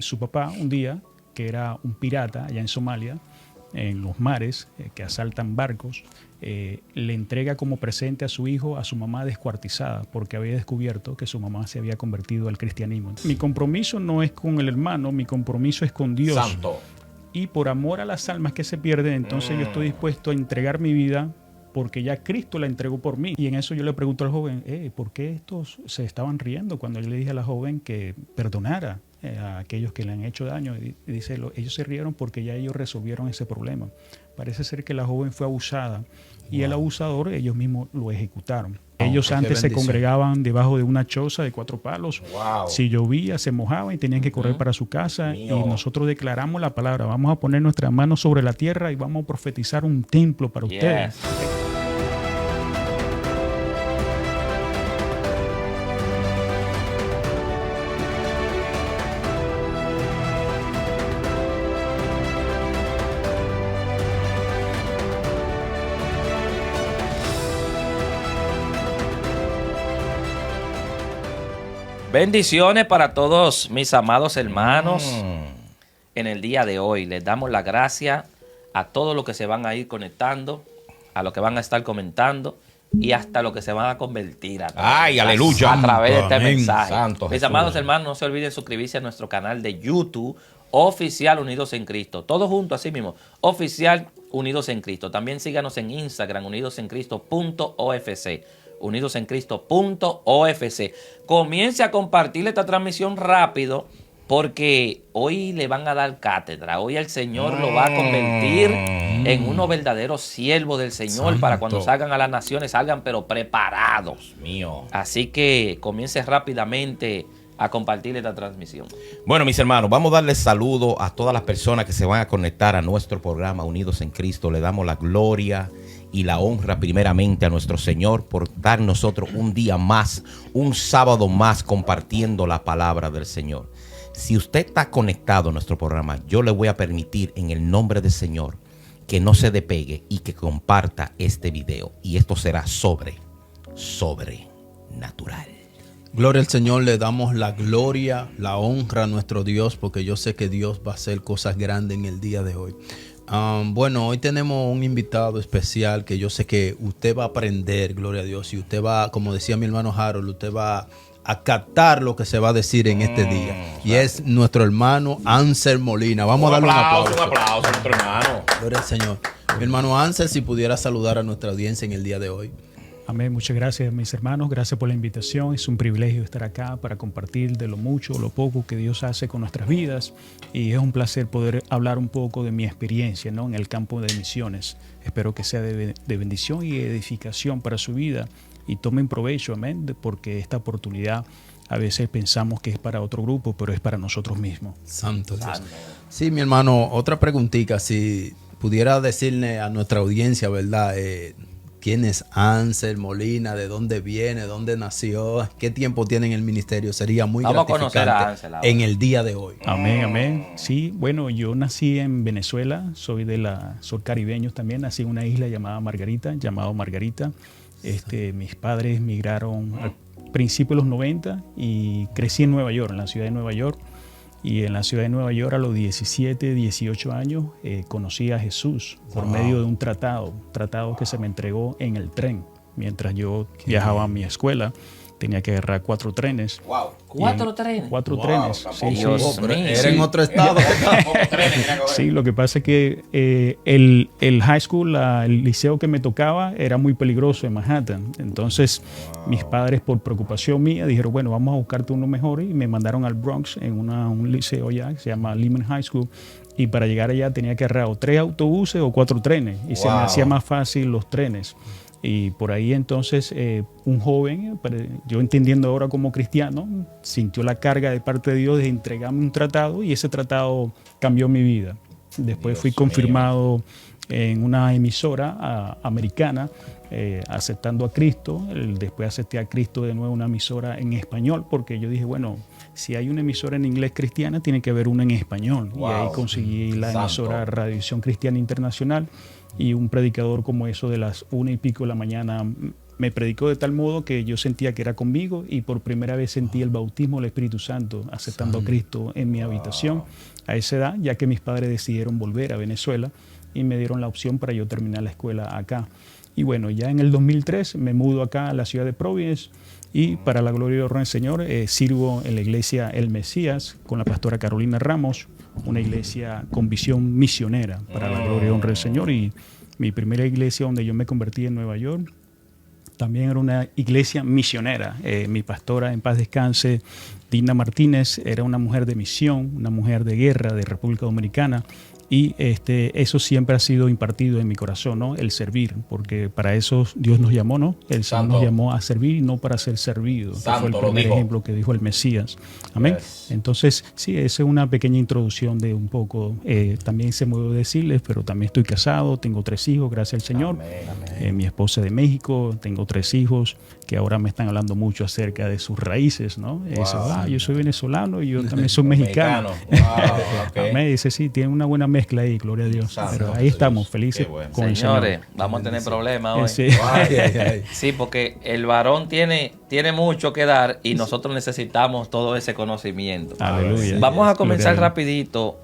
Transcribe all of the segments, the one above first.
Su papá un día, que era un pirata allá en Somalia, en los mares, que asaltan barcos, le entrega como presente a su hijo a su mamá descuartizada porque había descubierto que su mamá se había convertido al cristianismo. Mi compromiso no es con el hermano, mi compromiso es con Dios. Santo. Y por amor a las almas que se pierden, entonces yo estoy dispuesto a entregar mi vida porque ya Cristo la entregó por mí. Y en eso yo le pregunto al joven, ¿por qué estos se estaban riendo cuando yo le dije a la joven que perdonara a aquellos que le han hecho daño? Y dice, ellos se rieron porque ya ellos resolvieron ese problema. Parece ser que la joven fue abusada y el abusador ellos mismos lo ejecutaron. Ellos antes se congregaban debajo de una choza de 4 palos. Wow. Si llovía, se mojaban y tenían que correr para su casa. Y nosotros declaramos la palabra. Vamos a poner nuestras manos sobre la tierra y vamos a profetizar un templo para ustedes. Bendiciones para todos mis amados hermanos. En el día de hoy les damos la gracia a todos los que se van a ir conectando, a los que van a estar comentando y hasta los que se van a convertir aleluya, a través de este mensaje. Santo Mis Jesús. amados hermanos, no se olviden suscribirse a nuestro canal de YouTube Oficial Unidos en Cristo. Todo junto así mismo, Oficial Unidos en Cristo. También síganos en Instagram, unidosencristo.ofc. unidosencristo.ofc. Comience a compartir esta transmisión rápido porque hoy le van a dar cátedra. Hoy el Señor lo va a convertir en unos verdaderos siervos del Señor. Santo. Para cuando salgan a las naciones, salgan pero preparados. Dios mío. Así que comience rápidamente a compartir esta transmisión. Bueno, mis hermanos, vamos a darle saludo a todas las personas que se van a conectar a nuestro programa Unidos en Cristo. Le damos la gloria y la honra primeramente a nuestro Señor por dar nosotros un día más, un sábado más compartiendo la palabra del Señor. Si usted está conectado a nuestro programa, yo le voy a permitir en el nombre del Señor que no se despegue y que comparta este video. Y esto será sobrenatural. Gloria al Señor, le damos la gloria, la honra a nuestro Dios, porque yo sé que Dios va a hacer cosas grandes en el día de hoy. Bueno, hoy tenemos un invitado especial que yo sé que usted va a aprender, gloria a Dios, y usted va, como decía mi hermano Harold, usted va a captar lo que se va a decir en este día. Y es nuestro hermano Ansel Molina. Vamos a darle un aplauso. Un aplauso a nuestro hermano. Gloria al Señor. Mi hermano Ansel, si pudiera saludar a nuestra audiencia en el día de hoy. Amén. Muchas gracias, mis hermanos. Gracias por la invitación. Es un privilegio estar acá para compartir de lo mucho o lo poco que Dios hace con nuestras vidas. Y es un placer poder hablar un poco de mi experiencia, ¿no?, en el campo de misiones. Espero que sea de bendición y edificación para su vida. Y tomen provecho, amén, porque esta oportunidad a veces pensamos que es para otro grupo, pero es para nosotros mismos. Santo Dios. Sí, mi hermano, otra preguntita. Si pudiera decirle a nuestra audiencia, ¿verdad? ¿Quién es Ansel Molina? ¿De dónde viene? ¿Dónde nació? ¿Qué tiempo tiene en el ministerio? Sería muy gratificante en el día de hoy. Amén, amén. Sí, bueno, yo nací en Venezuela, soy caribeño también, nací en una isla llamado Margarita. Mis padres migraron al principio de los 90 y crecí en Nueva York, en la ciudad de Nueva York. Y en la ciudad de Nueva York a los 17, 18 años conocí a Jesús por medio de un tratado que se me entregó en el tren. Mientras yo viajaba a mi escuela, tenía que agarrar 4 trenes. Wow. ¿4 trenes? 4 trenes. Sí, Dios mío. Era en otro estado. Sí, lo que pasa es que el high school, el liceo que me tocaba era muy peligroso en Manhattan. Entonces, mis padres, por preocupación mía, dijeron, bueno, vamos a buscarte uno mejor. Y me mandaron al Bronx en un liceo allá que se llama Lehman High School. Y para llegar allá tenía que agarrar o 3 autobuses o 4 trenes. Y se me hacía más fácil los trenes. Y por ahí entonces un joven, yo entendiendo ahora como cristiano, sintió la carga de parte de Dios de entregarme un tratado y ese tratado cambió mi vida. Después fui confirmado en una emisora americana aceptando a Cristo. Después acepté a Cristo de nuevo en una emisora en español porque yo dije, bueno, si hay una emisora en inglés cristiana, tiene que haber una en español. Y ahí conseguí la emisora Radiovisión Cristiana Internacional. Y un predicador como eso de las 1:00 y pico de la mañana me predicó de tal modo que yo sentía que era conmigo y por primera vez sentí el bautismo del Espíritu Santo, aceptando a Cristo en mi habitación a esa edad, ya que mis padres decidieron volver a Venezuela y me dieron la opción para yo terminar la escuela acá. Y bueno, ya en el 2003 me mudo acá a la ciudad de Providence y para la gloria y honra del Señor sirvo en la iglesia El Mesías con la pastora Carolina Ramos, una iglesia con visión misionera para la gloria y honra del Señor. Y mi primera iglesia donde yo me convertí en Nueva York también era una iglesia misionera. Mi pastora, en paz descanse, Dina Martínez, era una mujer de misión, una mujer de guerra de República Dominicana. Y eso siempre ha sido impartido en mi corazón, ¿no? El servir, porque para eso Dios nos llamó, ¿no? El Señor nos llamó a servir y no para ser servido. Fue el primer ejemplo que dijo el Mesías. Amén. Yes. Entonces, sí, esa es una pequeña introducción de un poco. También se me debe decirles, pero también estoy casado, tengo 3 hijos, gracias al Señor. Amén. Mi esposa de México, tengo 3 hijos que ahora me están hablando mucho acerca de sus raíces, ¿no? Wow. Eso, yo soy venezolano y yo también soy mexicano. Wow, okay. Amén. Dice, sí, tiene una buena mezcla ahí, gloria a Dios. Pero ahí estamos, felices bueno. Con Señores, el Señor. Vamos a tener problemas hoy. Sí. Sí, porque el varón tiene mucho que dar y nosotros necesitamos todo ese conocimiento. Aleluya. Vamos a comenzar rapidito.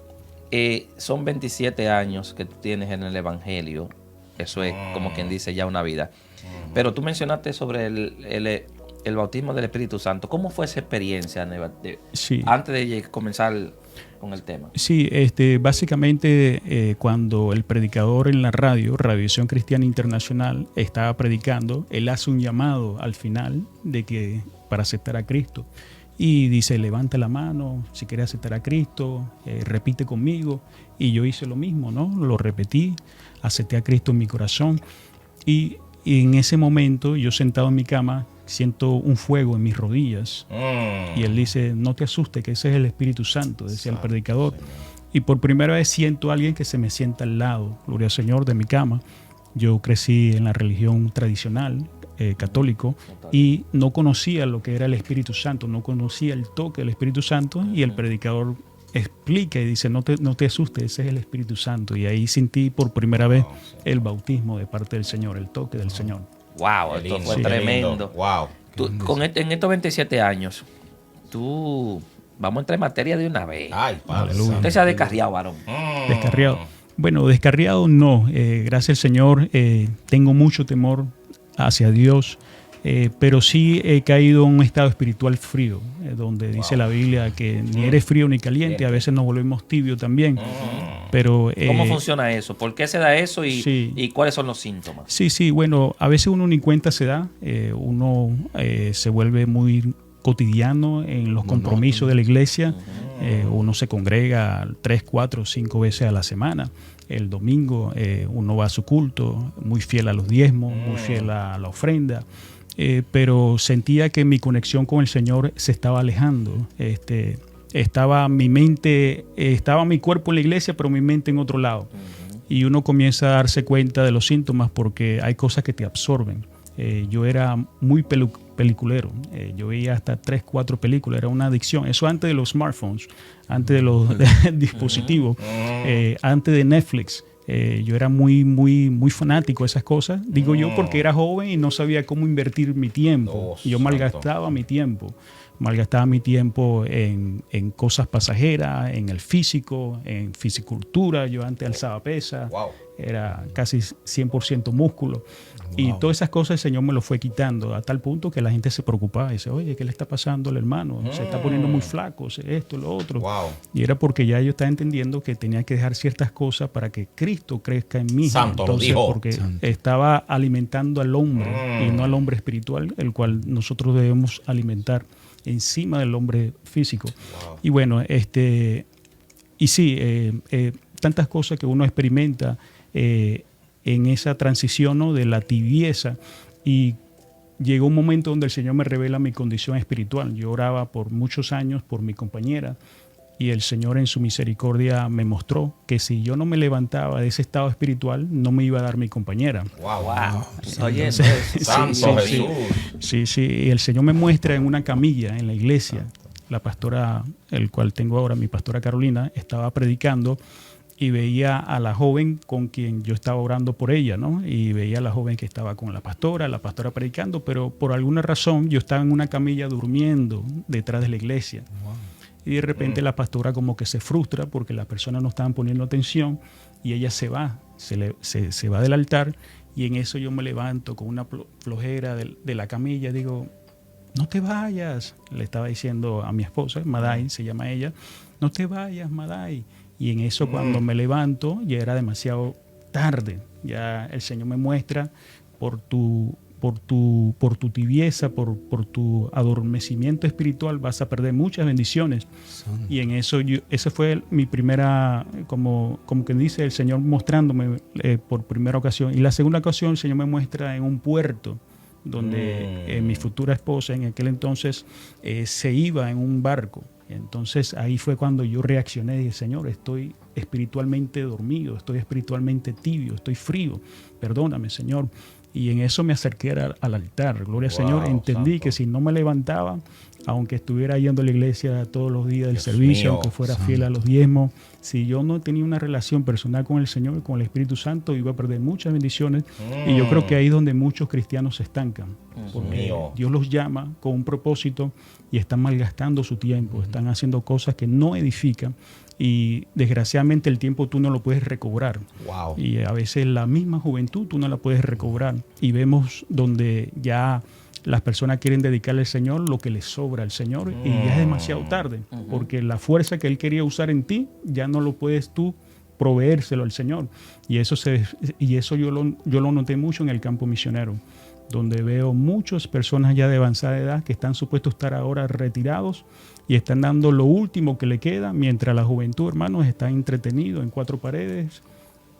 Son 27 años que tú tienes en el Evangelio. Eso es como quien dice ya una vida. Pero tú mencionaste sobre el bautismo del Espíritu Santo. ¿Cómo fue esa experiencia antes de comenzar con el tema? Sí, básicamente cuando el predicador en la Radiovisión Cristiana Internacional estaba predicando, él hace un llamado al final para aceptar a Cristo. Y dice, levanta la mano si quieres aceptar a Cristo, repite conmigo. Y yo hice lo mismo, ¿no? Lo repetí, acepté a Cristo en mi corazón. Y en ese momento, yo sentado en mi cama, siento un fuego en mis rodillas. Y él dice, no te asustes, que ese es el Espíritu Santo, decía el predicador. Señor. Y por primera vez siento a alguien que se me sienta al lado, gloria al Señor, de mi cama. Yo crecí en la religión tradicional, católico, y no conocía lo que era el Espíritu Santo, no conocía el toque del Espíritu Santo, y el predicador explica y dice, no te asustes, ese es el Espíritu Santo. Y ahí sentí por primera vez el bautismo de parte del Señor, el toque del Señor. Wow, esto fue tremendo. Wow. En estos 27 años, vamos a entrar en materia de una vez. Ay, aleluya. Usted se ha descarriado, varón. Descarriado. Bueno, descarriado no. Gracias al Señor, tengo mucho temor hacia Dios. Pero sí he caído en un estado espiritual frío, donde dice la Biblia que ni eres frío ni caliente, a veces nos volvemos tibios también. Pero, ¿cómo funciona eso? ¿Por qué se da eso y cuáles son los síntomas? Sí, bueno, a veces uno ni cuenta se da, uno se vuelve muy cotidiano en los compromisos de la iglesia, uno se congrega 3, 4, 5 veces a la semana. El domingo uno va a su culto, muy fiel a los diezmos, muy fiel a la ofrenda. Pero sentía que mi conexión con el Señor se estaba alejando. Estaba mi mente, estaba mi cuerpo en la iglesia, pero mi mente en otro lado. Y uno comienza a darse cuenta de los síntomas porque hay cosas que te absorben. Yo era muy peliculero. Yo veía hasta 3, 4 películas. Era una adicción. Eso antes de los smartphones, antes de los dispositivos, antes de Netflix. Yo era muy fanático de esas cosas. Digo yo porque era joven y no sabía cómo invertir mi tiempo. Yo malgastaba mi tiempo. Malgastaba mi tiempo en cosas pasajeras, en el físico, en fisicultura. Yo antes alzaba pesas. Era casi 100% músculo. Y todas esas cosas el Señor me lo fue quitando a tal punto que la gente se preocupaba. Dice, oye, ¿qué le está pasando al hermano? Se está poniendo muy flaco, esto, lo otro. Y era porque ya yo estaba entendiendo que tenía que dejar ciertas cosas para que Cristo crezca en mí. Entonces, porque estaba alimentando al hombre y no al hombre espiritual, el cual nosotros debemos alimentar encima del hombre físico. Y bueno, y sí, tantas cosas que uno experimenta en esa transición, ¿no?, de la tibieza, y llegó un momento donde el Señor me revela mi condición espiritual. Yo oraba por muchos años por mi compañera y el Señor en su misericordia me mostró que si yo no me levantaba de ese estado espiritual no me iba a dar mi compañera. Oye, Santo Jesús. Sí, y el Señor me muestra en una camilla en la iglesia. La pastora, el cual tengo ahora, mi pastora Carolina, estaba predicando y veía a la joven con quien yo estaba orando por ella, ¿no? Y veía a la joven que estaba con la pastora predicando, pero por alguna razón yo estaba en una camilla durmiendo detrás de la iglesia. Wow. Y de repente la pastora como que se frustra porque las personas no estaban poniendo atención y ella se va del altar, y en eso yo me levanto con una flojera de la camilla, digo, no te vayas, le estaba diciendo a mi esposa, Madai se llama ella, no te vayas, Madai. Y en eso cuando me levanto ya era demasiado tarde. Ya el Señor me muestra por tu tibieza, por tu adormecimiento espiritual vas a perder muchas bendiciones. Santo. Y en eso esa fue mi primera, como quien dice, el Señor mostrándome por primera ocasión. Y la segunda ocasión el Señor me muestra en un puerto donde mi futura esposa en aquel entonces se iba en un barco. Entonces ahí fue cuando yo reaccioné y dije, Señor, estoy espiritualmente dormido, estoy espiritualmente tibio, estoy frío, perdóname, Señor. Y en eso me acerqué al altar, gloria al Señor. Entendí santo. Que si no me levantaba, aunque estuviera yendo a la iglesia todos los días del servicio, aunque fuera fiel a los diezmos, si yo no tenía una relación personal con el Señor, con el Espíritu Santo, iba a perder muchas bendiciones. Y yo creo que ahí es donde muchos cristianos se estancan, porque Dios los llama con un propósito y están malgastando su tiempo, están haciendo cosas que no edifican. Y desgraciadamente el tiempo tú no lo puedes recobrar. Wow. Y a veces la misma juventud tú no la puedes recobrar. Y vemos donde ya las personas quieren dedicarle al Señor lo que les sobra al Señor y ya es demasiado tarde, porque la fuerza que Él quería usar en ti ya no lo puedes tú proveérselo al Señor. Y eso yo lo noté mucho en el campo misionero, donde veo muchas personas ya de avanzada edad que están supuestos a estar ahora retirados y están dando lo último que le queda, mientras la juventud, hermanos, está entretenido en cuatro paredes,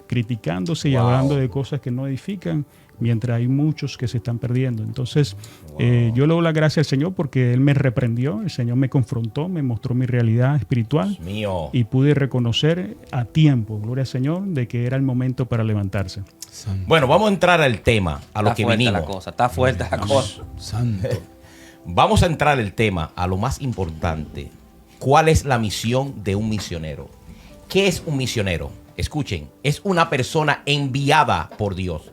criticándose y hablando de cosas que no edifican, mientras hay muchos que se están perdiendo. Entonces, yo le doy la gracia al Señor porque Él me reprendió, el Señor me confrontó, me mostró mi realidad espiritual y pude reconocer a tiempo, gloria al Señor, de que era el momento para levantarse. Santo. Bueno, vamos a entrar al tema, a lo que vinimos. Está fuerte la cosa. Santo. Vamos a entrar al tema, a lo más importante. ¿Cuál es la misión de un misionero? ¿Qué es un misionero? Escuchen, es una persona enviada por Dios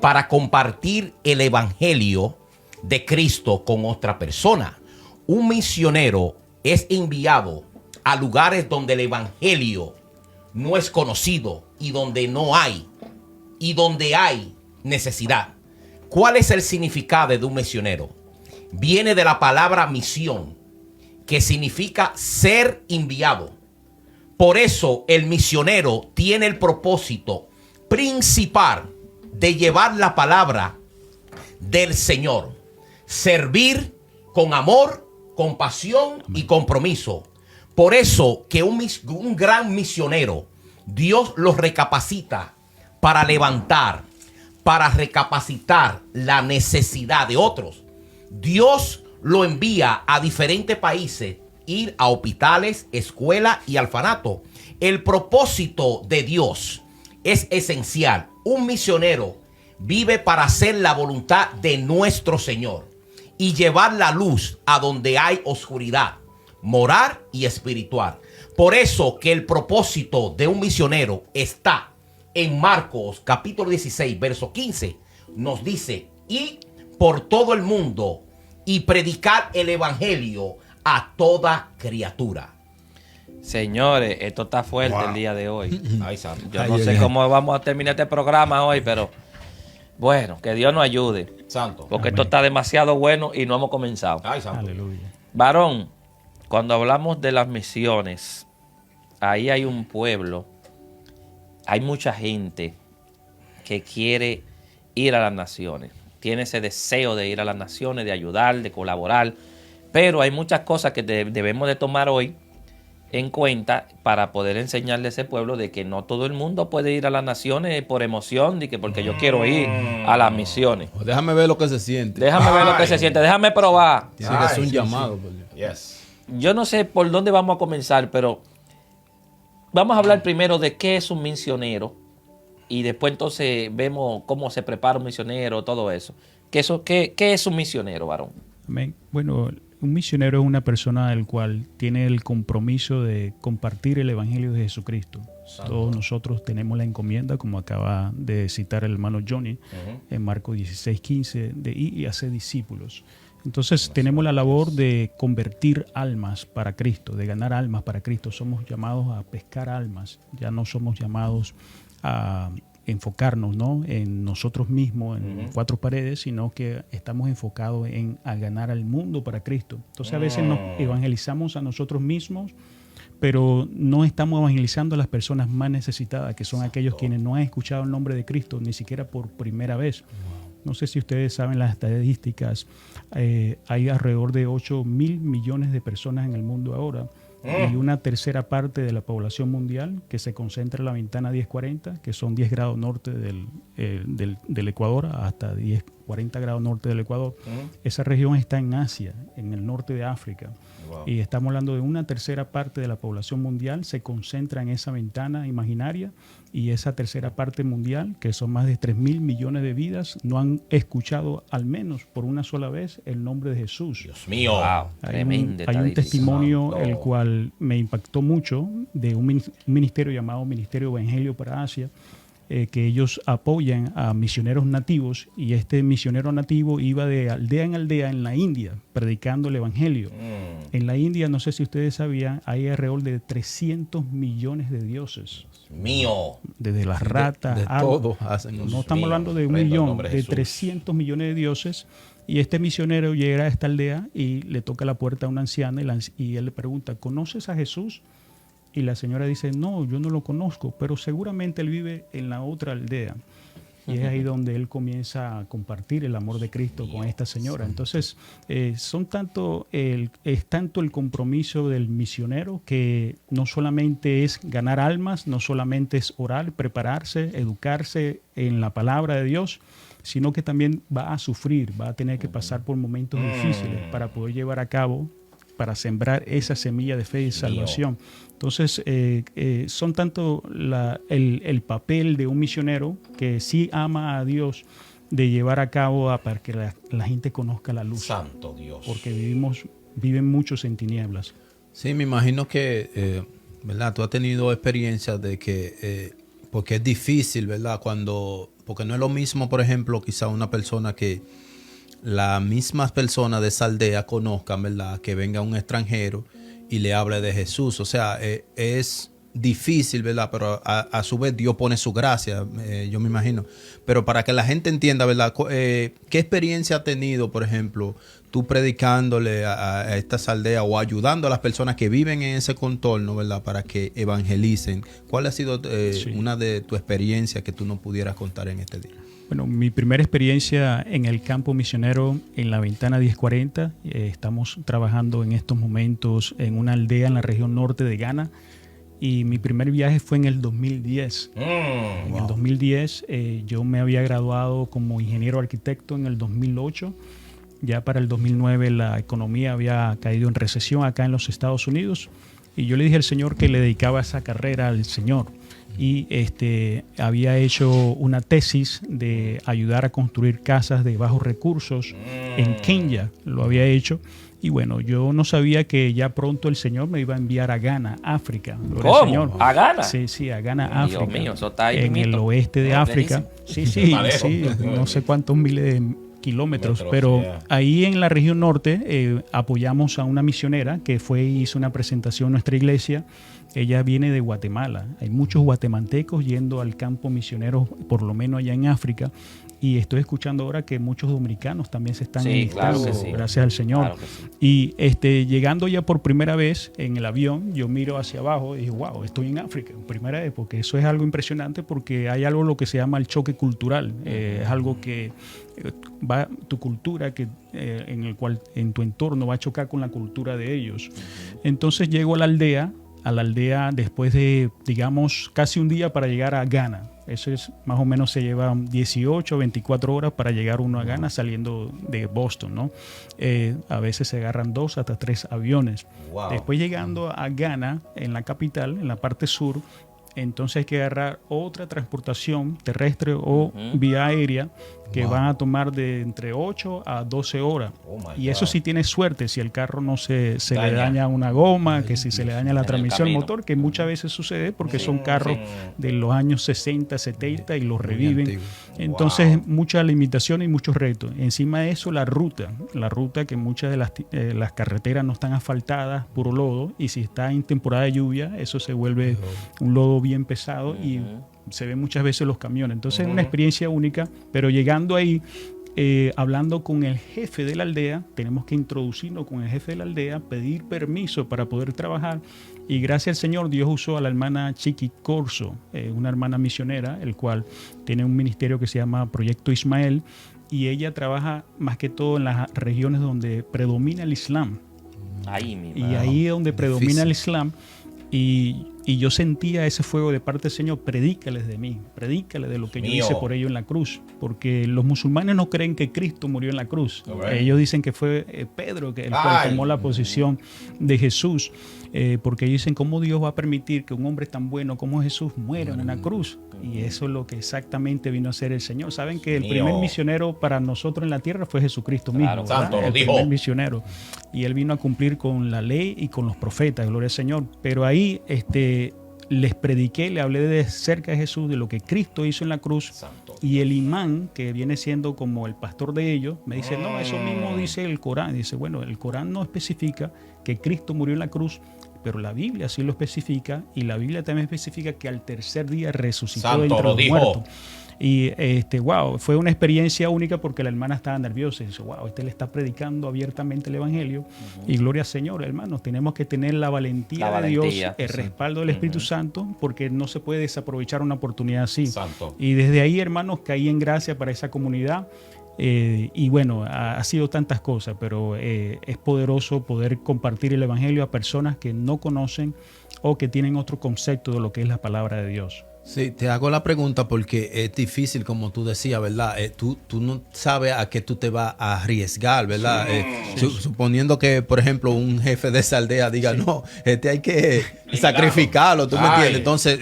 para compartir el evangelio de Cristo con otra persona. Un misionero es enviado a lugares donde el evangelio no es conocido y donde no hay, y donde hay necesidad. ¿Cuál es el significado de un misionero? Viene de la palabra misión, que significa ser enviado. Por eso el misionero tiene el propósito principal de llevar la palabra del Señor, servir con amor, compasión y compromiso. Por eso que un gran misionero, Dios lo recapacita para levantar, para recapacitar la necesidad de otros. Dios lo envía a diferentes países, ir a hospitales, escuelas y orfanatos. El propósito de Dios es esencial. Un misionero vive para hacer la voluntad de nuestro Señor y llevar la luz a donde hay oscuridad, moral y espiritual. Por eso que el propósito de un misionero está en Marcos capítulo 16, verso 15. Nos dice, y por todo el mundo y predicar el evangelio a toda criatura. Señores, esto está fuerte el día de hoy. Yo no sé cómo vamos a terminar este programa hoy, pero bueno, que Dios nos ayude. Santo. Porque esto está demasiado bueno y no hemos comenzado. Aleluya. Varón, cuando hablamos de las misiones, ahí hay un pueblo, hay mucha gente que quiere ir a las naciones. Tiene ese deseo de ir a las naciones, de ayudar, de colaborar. Pero hay muchas cosas que debemos de tomar hoy en cuenta para poder enseñarle a ese pueblo de que no todo el mundo puede ir a las naciones por emoción, de que porque yo quiero ir a las misiones. Déjame ver lo que se siente. Déjame ver lo que se siente, déjame probar. Tiene que ser un llamado. Yes. Yo no sé por dónde vamos a comenzar, pero vamos a hablar primero de qué es un misionero y después entonces vemos cómo se prepara un misionero, todo eso. ¿Qué es un misionero, varón? Amén. Bueno, Un misionero es una persona del cual tiene el compromiso de compartir el Evangelio de Jesucristo. Santo. Todos nosotros tenemos la encomienda, como acaba de citar el hermano Johnny, en Marcos 16:15, de ir y hacer discípulos. Entonces tenemos la labor de convertir almas para Cristo, de ganar almas para Cristo. Somos llamados a pescar almas, ya no somos llamados a enfocarnos, ¿no?, en nosotros mismos, en cuatro paredes, sino que estamos enfocados en a ganar al mundo para Cristo. Entonces a veces nos evangelizamos a nosotros mismos, pero no estamos evangelizando a las personas más necesitadas, que son aquellos quienes no han escuchado el nombre de Cristo, ni siquiera por primera vez. No sé si ustedes saben las estadísticas, hay alrededor de 8.000 millones de personas en el mundo ahora, y una tercera parte de la población mundial que se concentra en la ventana 1040, que son 10 grados norte del Ecuador hasta 40 grados norte del Ecuador. Esa región está en Asia, en el norte de África. Wow. Y estamos hablando de una tercera parte de la población mundial se concentra en esa ventana imaginaria, y esa tercera parte mundial, que son más de 3.000 millones de vidas, no han escuchado al menos por una sola vez el nombre de Jesús. Dios mío. Wow, hay un testimonio el cual me impactó mucho de un ministerio llamado Ministerio Evangelio para Asia, que ellos apoyan a misioneros nativos, y este misionero nativo iba de aldea en aldea en la India predicando el Evangelio. En la India, no sé si ustedes sabían, hay alrededor de 300 millones de dioses. Mío. Desde las ratas, de todo hacen. No estamos hablando de 1 millón, de 300 millones de dioses. Y este misionero llega a esta aldea y le toca la puerta a una anciana, y él le pregunta, ¿conoces a Jesús? Y la señora dice, no, yo no lo conozco, pero seguramente él vive en la otra aldea. Y es ahí donde él comienza a compartir el amor de Cristo con esta señora. Entonces, es tanto el compromiso del misionero, que no solamente es ganar almas, no solamente es orar, prepararse, educarse en la palabra de Dios, sino que también va a sufrir, va a tener que pasar por momentos difíciles para poder llevar a cabo, para sembrar esa semilla de fe y salvación. Entonces, son tanto el papel de un misionero que sí ama a Dios, de llevar a cabo para que la gente conozca la luz. Santo Dios. Porque viven muchos en tinieblas. Sí, me imagino que, ¿verdad? Tú has tenido experiencias de que, porque es difícil, ¿verdad? Porque no es lo mismo, por ejemplo, quizá una persona que las mismas personas de esa aldea conozcan, ¿verdad?, que venga un extranjero y le hable de Jesús. O sea, es difícil, ¿verdad? Pero a su vez Dios pone su gracia, yo me imagino. Pero para que la gente entienda, ¿verdad?, ¿qué experiencia ha tenido, por ejemplo, tú predicándole a estas aldeas o ayudando a las personas que viven en ese contorno, ¿verdad?, para que evangelicen? ¿Cuál ha sido una de tus experiencias que tú nos pudieras contar en este día? Bueno, mi primera experiencia en el campo misionero en la ventana 1040, estamos trabajando en estos momentos en una aldea en la región norte de Ghana, y mi primer viaje fue en el 2010. En el 2010 yo me había graduado como ingeniero arquitecto en el 2008. Ya para el 2009 la economía había caído en recesión acá en los Estados Unidos, y yo le dije al Señor que le dedicaba esa carrera al Señor. Y había hecho una tesis de ayudar a construir casas de bajos recursos en Kenia, lo había hecho. Y bueno, yo no sabía que ya pronto el Señor me iba a enviar a Ghana, África. ¿Cómo? Señor. ¿A Ghana? Sí, a Ghana, África. Dios mío, eso está ahí en el oeste de África. Sí, no sé cuántos miles de kilómetros, pero ahí en la región norte apoyamos a una misionera que fue y hizo una presentación en nuestra iglesia. Ella viene de Guatemala. Hay muchos guatemaltecos yendo al campo misionero, por lo menos allá en África. Y estoy escuchando ahora que muchos dominicanos también se están ministrando, gracias al Señor. Claro que sí. Y llegando ya por primera vez en el avión, yo miro hacia abajo y digo, wow, estoy en África, primera vez, porque eso es algo impresionante, porque hay algo lo que se llama el choque cultural. Es algo que va tu cultura, en el cual en tu entorno va a chocar con la cultura de ellos. Entonces llego a la aldea después de, digamos, casi un día para llegar a Ghana. Eso es, más o menos se lleva 18 o 24 horas para llegar uno a Ghana saliendo de Boston, ¿no? A veces se agarran 2 hasta 3 aviones. Wow. Después llegando a Ghana, en la capital, en la parte sur, entonces hay que agarrar otra transportación terrestre o vía aérea que van a tomar de entre 8 a 12 horas. Y eso sí tiene suerte, si el carro no se le daña una goma, que si se le daña la transmisión, el motor, que muchas veces sucede porque son carros de los años 60, 70 y los reviven. Entonces, muchas limitaciones y muchos retos. Encima de eso, la ruta que muchas de las carreteras no están asfaltadas, puro lodo, y si está en temporada de lluvia, eso se vuelve un lodo bien pesado y se ven muchas veces los camiones. Entonces es una experiencia única, pero llegando ahí, hablando con el jefe de la aldea, tenemos que introducirnos con el jefe de la aldea, pedir permiso para poder trabajar, y gracias al Señor Dios usó a la hermana Chiqui Corso, una hermana misionera, el cual tiene un ministerio que se llama Proyecto Ismael, y ella trabaja más que todo en las regiones donde predomina el Islam. Y ahí es donde predomina el Islam. Y yo sentía ese fuego de parte del Señor: predícales de mí, predícales de lo que yo hice por ellos en la cruz. Porque los musulmanes no creen que Cristo murió en la cruz. Ellos dicen que fue Pedro el cual tomó la posición de Jesús. Porque ellos dicen: ¿cómo Dios va a permitir que un hombre tan bueno como Jesús muera en una cruz? Y eso es lo que exactamente vino a hacer el Señor. Saben que el primer misionero para nosotros en la tierra fue Jesucristo mismo. Santo, el primer misionero. Y él vino a cumplir con la ley y con los profetas, gloria al Señor. Pero ahí les prediqué, le hablé de cerca de Jesús, de lo que Cristo hizo en la cruz. Santo. Y el imán, que viene siendo como el pastor de ellos, me dice: no, eso mismo dice el Corán. Dice: bueno, el Corán no especifica que Cristo murió en la cruz, pero la Biblia sí lo especifica, y la Biblia también especifica que al tercer día resucitó de entre los muertos. Y fue una experiencia única porque la hermana estaba nerviosa y dice: wow, le está predicando abiertamente el evangelio. Y gloria al Señor, hermanos, tenemos que tener la valentía de Dios, el respaldo del Espíritu Santo, porque no se puede desaprovechar una oportunidad así. Santo. Y desde ahí, hermanos, caí en gracia para esa comunidad. Y bueno, ha sido tantas cosas, pero es poderoso poder compartir el evangelio a personas que no conocen o que tienen otro concepto de lo que es la palabra de Dios. Sí, te hago la pregunta porque es difícil, como tú decías, ¿verdad? Tú no sabes a qué tú te vas a arriesgar, ¿verdad? Suponiendo que, por ejemplo, un jefe de esa aldea diga: no, hay que sacrificarlo, ¿tú me entiendes? Entonces,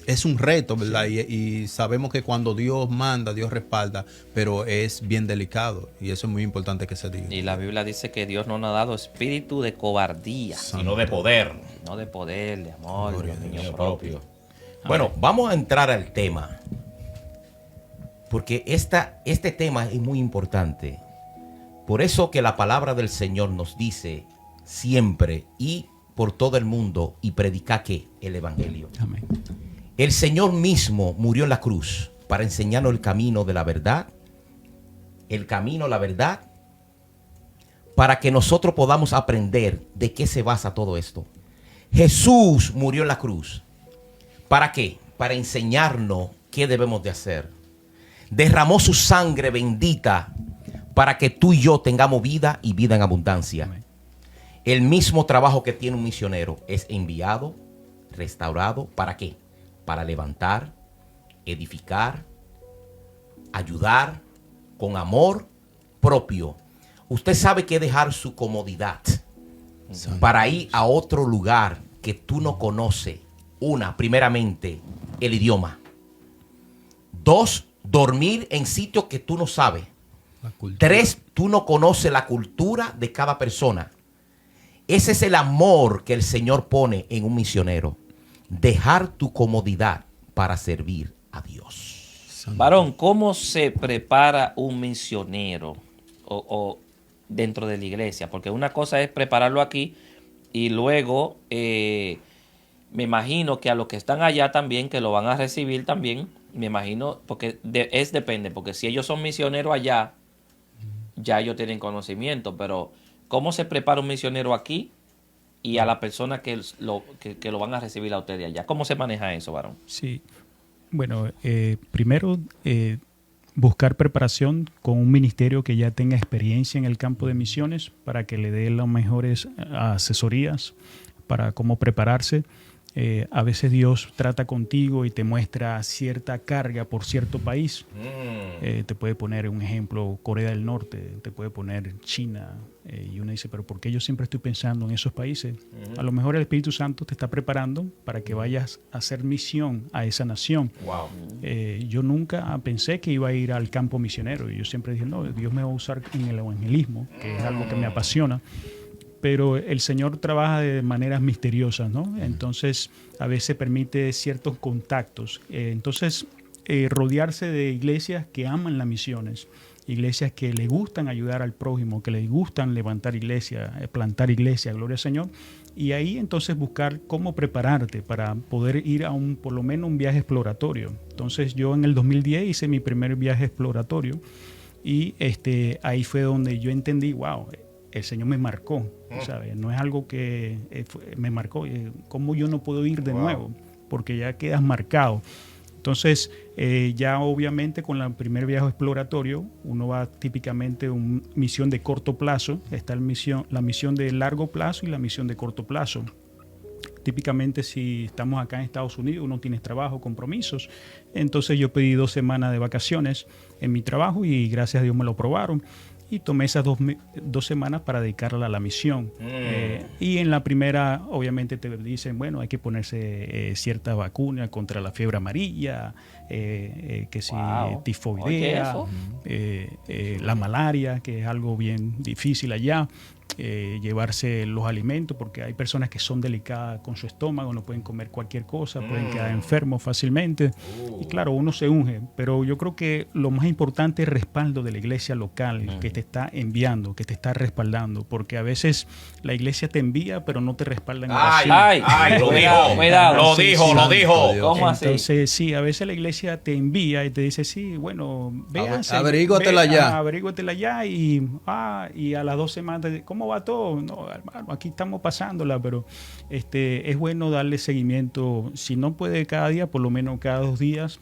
es un reto, ¿verdad? Y sabemos que cuando Dios manda, Dios respalda, pero es bien delicado, y eso es muy importante que se diga. Y la Biblia dice que Dios no nos ha dado espíritu de cobardía, sino de poder. No de poder, de amor, de dominio propio. Bueno, vamos a entrar al tema, porque este tema es muy importante. Por eso que la palabra del Señor nos dice siempre: y por todo el mundo y predicar ¿qué? El evangelio. Amén. El Señor mismo murió en la cruz para enseñarnos el camino de la verdad, el camino, la verdad, para que nosotros podamos aprender de qué se basa todo esto. Jesús murió en la cruz. ¿Para qué? Para enseñarnos qué debemos de hacer. Derramó su sangre bendita para que tú y yo tengamos vida y vida en abundancia. Amén. El mismo trabajo que tiene un misionero es enviado, restaurado. ¿Para qué? Para levantar, edificar, ayudar con amor propio. Usted sabe que dejar su comodidad para ir a otro lugar que tú no conoces. Primeramente, el idioma. 2, dormir en sitios que tú no sabes. 3, tú no conoces la cultura de cada persona. Ese es el amor que el Señor pone en un misionero. Dejar tu comodidad para servir a Dios. Varón, ¿cómo se prepara un misionero o dentro de la iglesia? Porque una cosa es prepararlo aquí y luego... me imagino que a los que están allá también, que lo van a recibir también, me imagino, porque depende, porque si ellos son misioneros allá, ya ellos tienen conocimiento, pero ¿cómo se prepara un misionero aquí y a la persona que lo van a recibir a ustedes allá? ¿Cómo se maneja eso, varón? Sí, bueno, primero buscar preparación con un ministerio que ya tenga experiencia en el campo de misiones para que le dé las mejores asesorías para cómo prepararse. A veces Dios trata contigo y te muestra cierta carga por cierto país. Te puede poner un ejemplo, Corea del Norte, te puede poner China. Y uno dice, pero ¿por qué yo siempre estoy pensando en esos países? A lo mejor el Espíritu Santo te está preparando para que vayas a hacer misión a esa nación. Wow. Yo nunca pensé que iba a ir al campo misionero. Yo siempre dije, no, Dios me va a usar en el evangelismo, que es algo que me apasiona. Pero el Señor trabaja de maneras misteriosas, ¿no? Entonces, a veces permite ciertos contactos. Entonces, rodearse de iglesias que aman las misiones, iglesias que le gustan ayudar al prójimo, que le gustan levantar iglesias, plantar iglesias, gloria al Señor. Y ahí entonces buscar cómo prepararte para poder ir a por lo menos un viaje exploratorio. Entonces, yo en el 2010 hice mi primer viaje exploratorio y ahí fue donde yo entendí, wow, el Señor me marcó, ¿sabes? No es algo que me marcó. ¿Cómo yo no puedo ir de nuevo? Porque ya quedas marcado. Entonces, ya obviamente con el primer viaje exploratorio, uno va típicamente a una misión de corto plazo. Está la misión de largo plazo y la misión de corto plazo. Típicamente, si estamos acá en Estados Unidos, uno tiene trabajo, compromisos. Entonces, yo pedí 2 semanas de vacaciones en mi trabajo y gracias a Dios me lo aprobaron. Y tomé esas 2 semanas para dedicarla a la misión. Y en la primera, obviamente, te dicen, bueno, hay que ponerse cierta vacuna contra la fiebre amarilla, que si tifoidea, la malaria, que es algo bien difícil allá. Llevarse los alimentos, porque hay personas que son delicadas con su estómago, no pueden comer cualquier cosa, pueden quedar enfermos fácilmente. Y claro, uno se unge, pero yo creo que lo más importante es el respaldo de la iglesia local que te está enviando, que te está respaldando, porque a veces la iglesia te envía, pero no te respalda en oración. Lo dijo, cuidado. Lo dijo. ¿Cómo así? Entonces, sí, a veces la iglesia te envía y te dice, sí, bueno, véanse. Averíguatela ya. Averíguatela ya y a las 2 semanas, ¿cómo va todo? No, hermano, aquí estamos pasándola, pero es bueno darle seguimiento, si no puede cada día, por lo menos cada 2 días,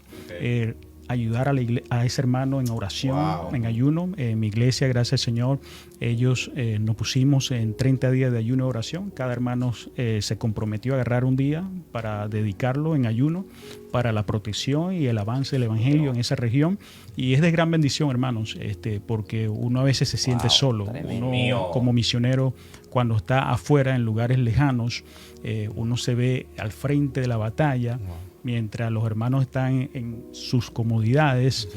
ayudar a ese hermano en oración, en ayuno. En mi iglesia, gracias al Señor, ellos nos pusimos en 30 días de ayuno y oración. Cada hermano se comprometió a agarrar un día para dedicarlo en ayuno para la protección y el avance del evangelio en esa región. Y es de gran bendición, hermanos, porque uno a veces se siente solo. Uno, como misionero, cuando está afuera en lugares lejanos, uno se ve al frente de la batalla. Mientras los hermanos están en sus comodidades,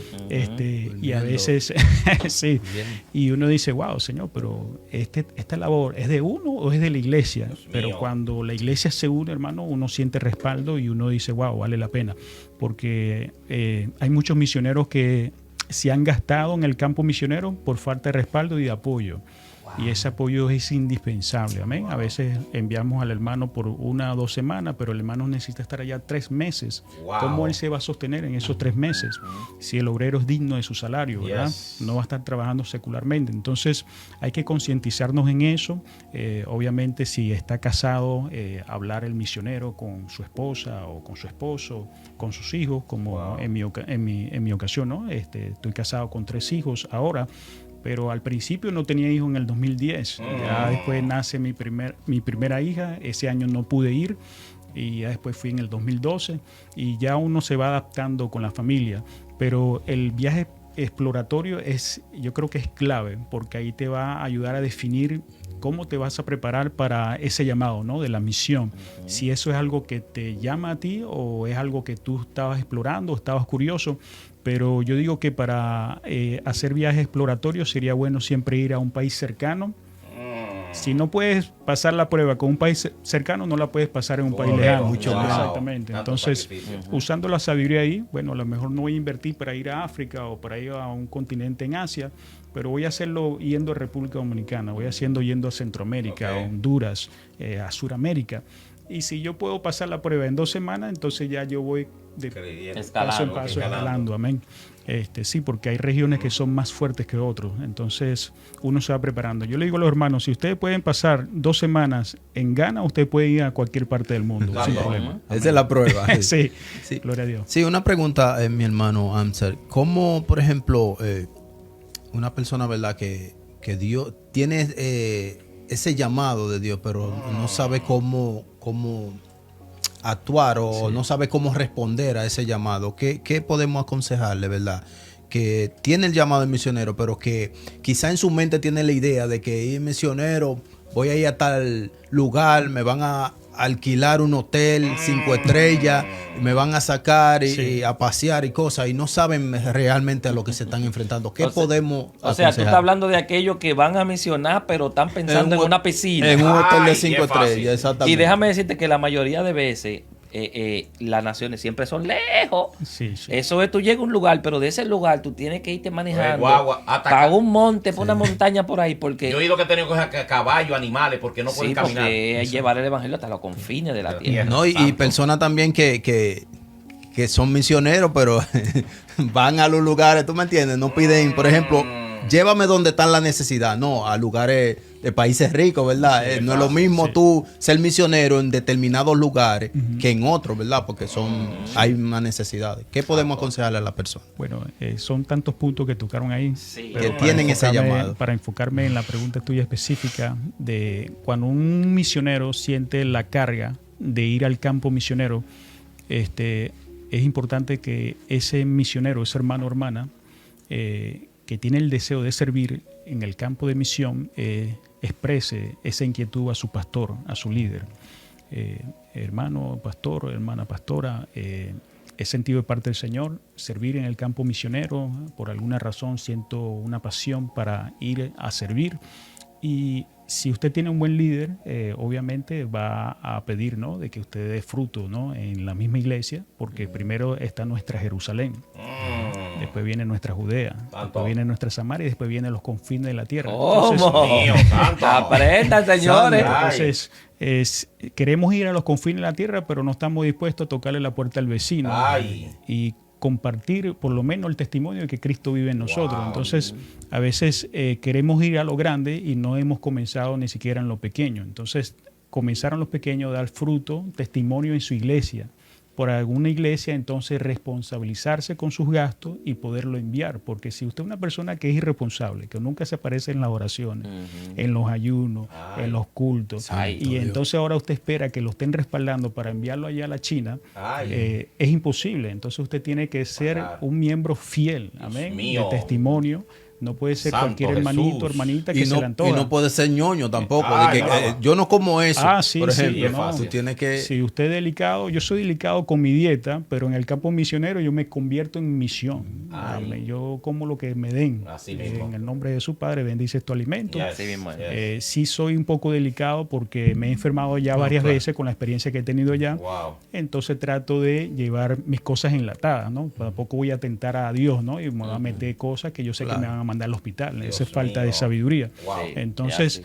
y a veces sí, y uno dice, wow, Señor, pero esta labor ¿es de uno o es de la iglesia? Pero cuando la iglesia se une, hermano, uno siente respaldo y uno dice, wow, vale la pena, porque hay muchos misioneros que se han gastado en el campo misionero por falta de respaldo y de apoyo. Y ese apoyo es indispensable, amén. A veces enviamos al hermano por 1 o 2 semanas, pero el hermano necesita estar allá 3 meses. ¿Cómo él se va a sostener en esos 3 meses? Si el obrero es digno de su salario, ¿verdad? No va a estar trabajando secularmente. Entonces hay que concientizarnos en eso. Obviamente, si está casado, hablar el misionero con su esposa o con su esposo, con sus hijos, como en mi ocasión, ¿no? Estoy casado con 3 hijos ahora. Pero al principio no tenía hijos en el 2010. Ya después nace mi primera hija. Ese año no pude ir. Y ya después fui en el 2012. Y ya uno se va adaptando con la familia. Pero el viaje exploratorio yo creo que es clave. Porque ahí te va a ayudar a definir cómo te vas a preparar para ese llamado, ¿no? De la misión. Si eso es algo que te llama a ti o es algo que tú estabas explorando o estabas curioso. Pero yo digo que para hacer viajes exploratorios sería bueno siempre ir a un país cercano. Si no puedes pasar la prueba con un país cercano, no la puedes pasar en un país lejano. Exactamente. Entonces, usando la sabiduría ahí, bueno, a lo mejor no voy a invertir para ir a África o para ir a un continente en Asia, pero voy a hacerlo yendo a República Dominicana, yendo a Centroamérica, a Honduras, a Suramérica. Y si yo puedo pasar la prueba en 2 semanas, entonces ya yo voy de paso en paso escalando. Amén. Sí, porque hay regiones que son más fuertes que otros. Entonces uno se va preparando. Yo le digo a los hermanos, si ustedes pueden pasar 2 semanas en Ghana, ustedes pueden ir a cualquier parte del mundo sin problema. Esa es la prueba. Sí, gloria a Dios. Sí, una pregunta, mi hermano Amser. ¿Cómo, por ejemplo, una persona, verdad, que Dios tiene ese llamado de Dios, pero no sabe cómo actuar o no sabe cómo responder a ese llamado, ¿qué podemos aconsejarle, verdad? Que tiene el llamado de misionero, pero que quizá en su mente tiene la idea de que ir misionero, voy a ir a tal lugar, me van a alquilar un hotel 5 estrellas, me van a sacar y a pasear y cosas, y no saben realmente a lo que se están enfrentando. ¿Qué podemos aconsejar? O sea, tú estás hablando de aquellos que van a misionar, pero están pensando en una piscina. En un hotel de 5 estrellas, exactamente. Y déjame decirte que la mayoría de veces las naciones siempre son lejos. Sí, sí. Eso es, tú llegas a un lugar, pero de ese lugar tú tienes que irte manejando guagua, para un monte, para una montaña por ahí, porque... Yo he oído que he tenido que coger caballos, animales, porque no pueden caminar. Porque es llevar el evangelio hasta los confines de la tierra. No, y personas también que son misioneros, pero van a los lugares, ¿tú me entiendes? No piden, por ejemplo, llévame donde está la necesidad. No, a lugares de países ricos, ¿verdad? Sí, no es lo mismo tú ser misionero en determinados lugares que en otros, ¿verdad? Porque hay más necesidades. ¿Qué podemos aconsejarle a la persona? Bueno, son tantos puntos que tocaron ahí. Sí. Que Pero tienen ese llamado. Para enfocarme en la pregunta tuya específica de cuando un misionero siente la carga de ir al campo misionero, es importante que ese misionero, ese hermano o hermana, que tiene el deseo de servir en el campo de misión, exprese esa inquietud a su pastor, a su líder. Hermano pastor, hermana pastora, he sentido de parte del Señor servir en el campo misionero. Por alguna razón siento una pasión para ir a servir. Y si usted tiene un buen líder, obviamente va a pedir, ¿no?, de que usted dé fruto, ¿no?, en la misma iglesia, porque primero está nuestra Jerusalén, después viene nuestra Judea, después viene nuestra Samaria y después vienen los confines de la tierra. ¿Cómo? Aprendan, señores. Entonces, queremos ir a los confines de la tierra, pero no estamos dispuestos a tocarle la puerta al vecino y compartir por lo menos el testimonio de que Cristo vive en nosotros. Entonces, a veces queremos ir a lo grande y no hemos comenzado ni siquiera en lo pequeño. Entonces, comenzaron los pequeños a dar fruto, testimonio en su iglesia. Por alguna iglesia, entonces responsabilizarse con sus gastos y poderlo enviar. Porque si usted es una persona que es irresponsable, que nunca se aparece en las oraciones, en los ayunos, en los cultos, y entonces ahora usted espera que lo estén respaldando para enviarlo allá a la China, es imposible. Entonces usted tiene que ser un miembro fiel, amén, de testimonio. No puede ser Santo cualquier hermanito, Jesús. hermanita que se le antoja. Y no puede ser ñoño tampoco. Yo no como eso. Por ejemplo, tú tienes que... Si usted es delicado, yo soy delicado con mi dieta, pero en el campo misionero yo me convierto en misión. Yo como lo que me den. En el nombre de su Padre, bendice tu alimento. Sí soy un poco delicado porque me he enfermado ya varias veces con la experiencia que he tenido ya. Entonces trato de llevar mis cosas enlatadas, ¿no? Tampoco voy a tentar a Dios, ¿no? Y me voy a meter cosas que yo sé que me van a mandar al hospital. Eso es falta de sabiduría. Entonces,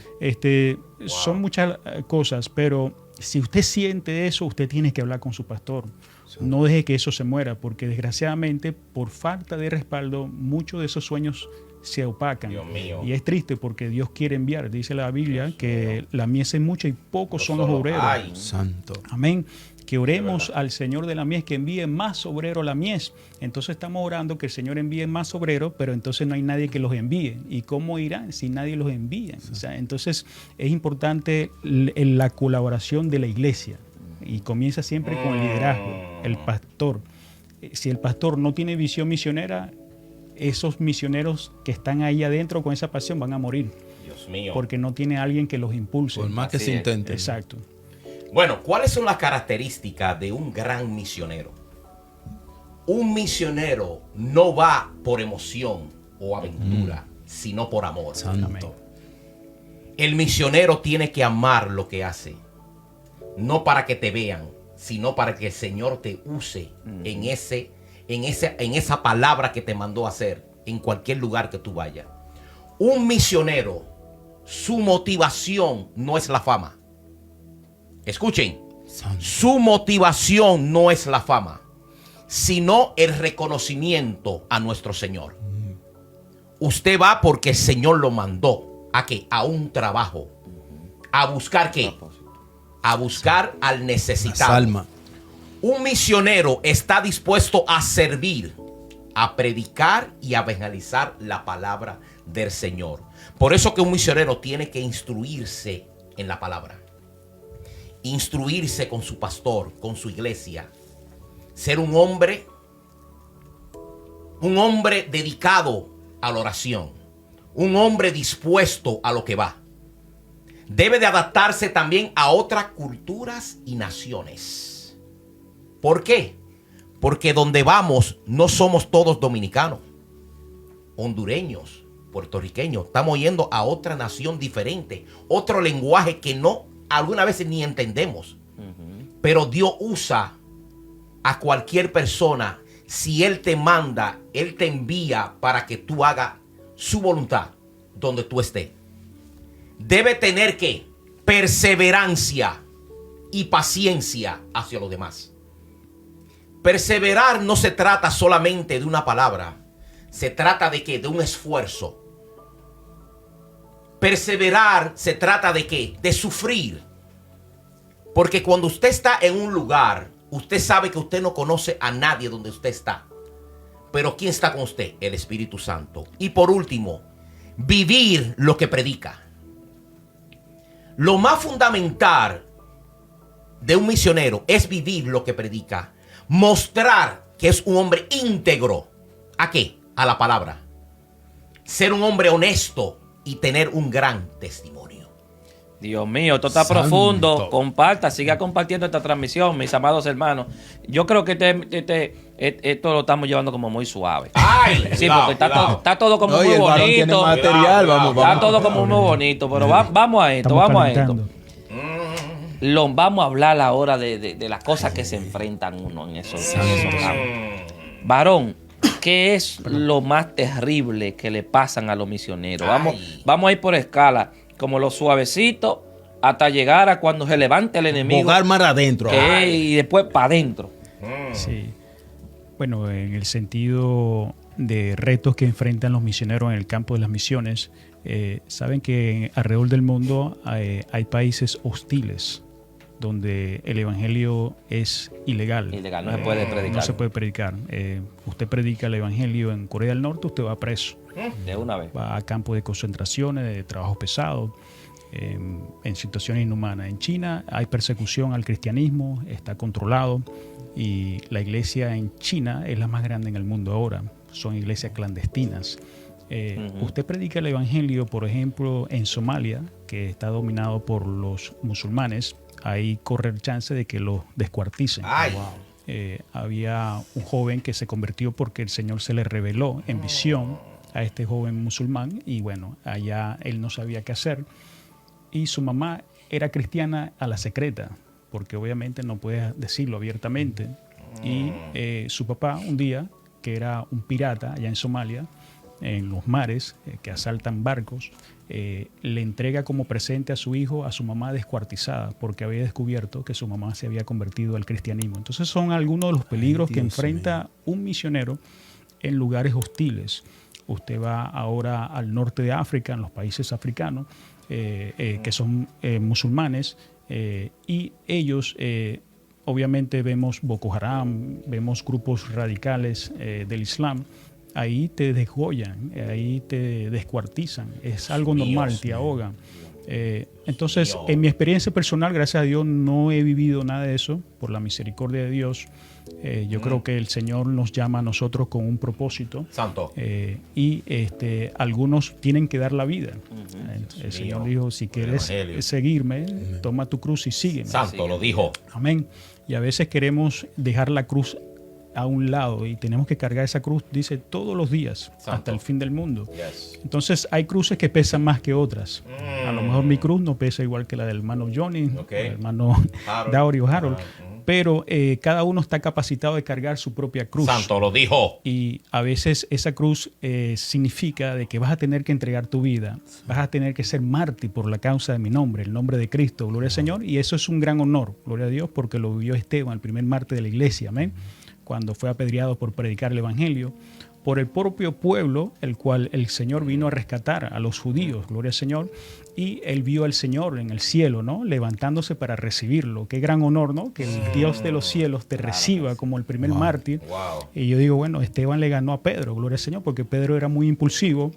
son muchas cosas, pero si usted siente eso, usted tiene que hablar con su pastor. No deje que eso se muera, porque desgraciadamente, por falta de respaldo, muchos de esos sueños se opacan. Y es triste porque Dios quiere enviar. Dice la Biblia que la mies es mucha y pocos son los obreros. Santo. Amén. Que oremos al Señor de la mies que envíe más obreros a la mies. Entonces estamos orando que el Señor envíe más obreros, pero entonces no hay nadie que los envíe. ¿Y cómo irán si nadie los envía? O sea, entonces es importante la colaboración de la iglesia y comienza siempre con el liderazgo, el pastor. Si el pastor no tiene visión misionera, esos misioneros que están ahí adentro con esa pasión van a morir. Dios mío. Porque no tiene alguien que los impulse. Por más que se intente. Exacto. Bueno, ¿cuáles son las características de un gran misionero? Un misionero no va por emoción o aventura, sino por amor. Santo. El misionero tiene que amar lo que hace, no para que te vean, sino para que el Señor te use en esa palabra que te mandó a hacer en cualquier lugar que tú vayas. Un misionero, su motivación no es la fama. Escuchen, su motivación no es la fama, sino el reconocimiento a nuestro Señor. Usted va porque el Señor lo mandó. ¿A qué? A un trabajo. ¿A buscar qué? A buscar al necesitado. Alma. Un misionero está dispuesto a servir, a predicar y a evangelizar la palabra del Señor. Por eso que un misionero tiene que instruirse en la palabra. instruirse con su pastor, con su iglesia, ser un hombre dedicado a la oración, un hombre dispuesto a lo que va. Debe de adaptarse también a otras culturas y naciones. ¿Por qué? Porque donde vamos no somos todos dominicanos, hondureños, puertorriqueños. Estamos yendo a otra nación diferente, otro lenguaje que no algunas veces ni entendemos. Pero Dios usa a cualquier persona. Si Él te manda, Él te envía para que tú hagas su voluntad donde tú estés. Debe tener que perseverancia y paciencia hacia los demás. Perseverar no se trata solamente de una palabra, se trata de qué, de un esfuerzo. Perseverar se trata de qué, de sufrir. Porque cuando usted está en un lugar, usted sabe que usted no conoce a nadie donde usted está. Pero ¿quién está con usted? El Espíritu Santo. Y por último, vivir lo que predica. Lo más fundamental de un misionero es vivir lo que predica. Mostrar que es un hombre íntegro. ¿A qué? A la palabra. Ser un hombre honesto y tener un gran testimonio. Dios mío, esto está profundo. Comparta, siga compartiendo esta transmisión, mis amados hermanos. Yo creo que esto lo estamos llevando como muy suave. Ay, sí, cuidado, porque está todo como Oye, muy el varón tiene bonito. material, vamos. Está todo como muy bonito, pero vamos a esto, Estamos vamos a esto. calentando. Vamos a hablar ahora de las cosas que se enfrentan uno en esos campos. Varón, ¿qué es lo más terrible que le pasan a los misioneros? Vamos a ir por escala, como los suavecitos, hasta llegar a cuando se levante el enemigo. Bogar mar adentro. Y después para adentro. Sí. Bueno, en el sentido de retos que enfrentan los misioneros en el campo de las misiones, saben que alrededor del mundo hay países hostiles donde el evangelio es ilegal. Ilegal, no se puede predicar. No se puede predicar. Usted predica el evangelio en Corea del Norte, usted va preso. De una vez. Va a campos de concentraciones, de trabajo pesado, en situaciones inhumanas. En China hay persecución al cristianismo, está controlado, y la iglesia en China es la más grande en el mundo ahora. Son iglesias clandestinas. Usted predica el evangelio, por ejemplo, en Somalia, que está dominado por los musulmanes. Ahí corre el chance de que lo descuarticen. Había un joven que se convirtió porque el Señor se le reveló en visión a este joven musulmán, y bueno, allá él no sabía qué hacer, y su mamá era cristiana a la secreta, porque obviamente no puede decirlo abiertamente, y su papá un día, que era un pirata allá en Somalia, en los mares, que asaltan barcos, le entrega como presente a su hijo a su mamá descuartizada, porque había descubierto que su mamá se había convertido al cristianismo. Entonces son algunos de los peligros que enfrenta un misionero en lugares hostiles. Usted va ahora al norte de África, en los países africanos, que son musulmanes, y ellos, obviamente vemos Boko Haram, vemos grupos radicales del Islam. Ahí te desgollan, ahí te descuartizan, es algo normal, te ahogan. Entonces, en mi experiencia personal, gracias a Dios, no he vivido nada de eso, por la misericordia de Dios. Yo creo que el Señor nos llama a nosotros con un propósito. Santo. Y algunos tienen que dar la vida. El Señor dijo, si quieres seguirme, toma tu cruz y sígueme. Santo, lo dijo. Amén. Y a veces queremos dejar la cruz a un lado y tenemos que cargar esa cruz, dice, todos los días, Santo, hasta el fin del mundo. Yes. Entonces hay cruces que pesan más que otras. A lo mejor mi cruz no pesa igual que la del hermano Johnny, el hermano Dauri o Harold, pero cada uno está capacitado de cargar su propia cruz. Santo, lo dijo. Y a veces esa cruz significa de que vas a tener que entregar tu vida, vas a tener que ser mártir por la causa de mi nombre, el nombre de Cristo, gloria al Señor, y eso es un gran honor, gloria a Dios, porque lo vivió Esteban, el primer mártir de la iglesia, amén, cuando fue apedreado por predicar el evangelio, por el propio pueblo, el cual el Señor vino a rescatar a los judíos, gloria al Señor, y él vio al Señor en el cielo, ¿no?, levantándose para recibirlo. Qué gran honor, ¿no?, que el Dios de los cielos te reciba como el primer mártir. Y yo digo, bueno, Esteban le ganó a Pedro, gloria al Señor, porque Pedro era muy impulsivo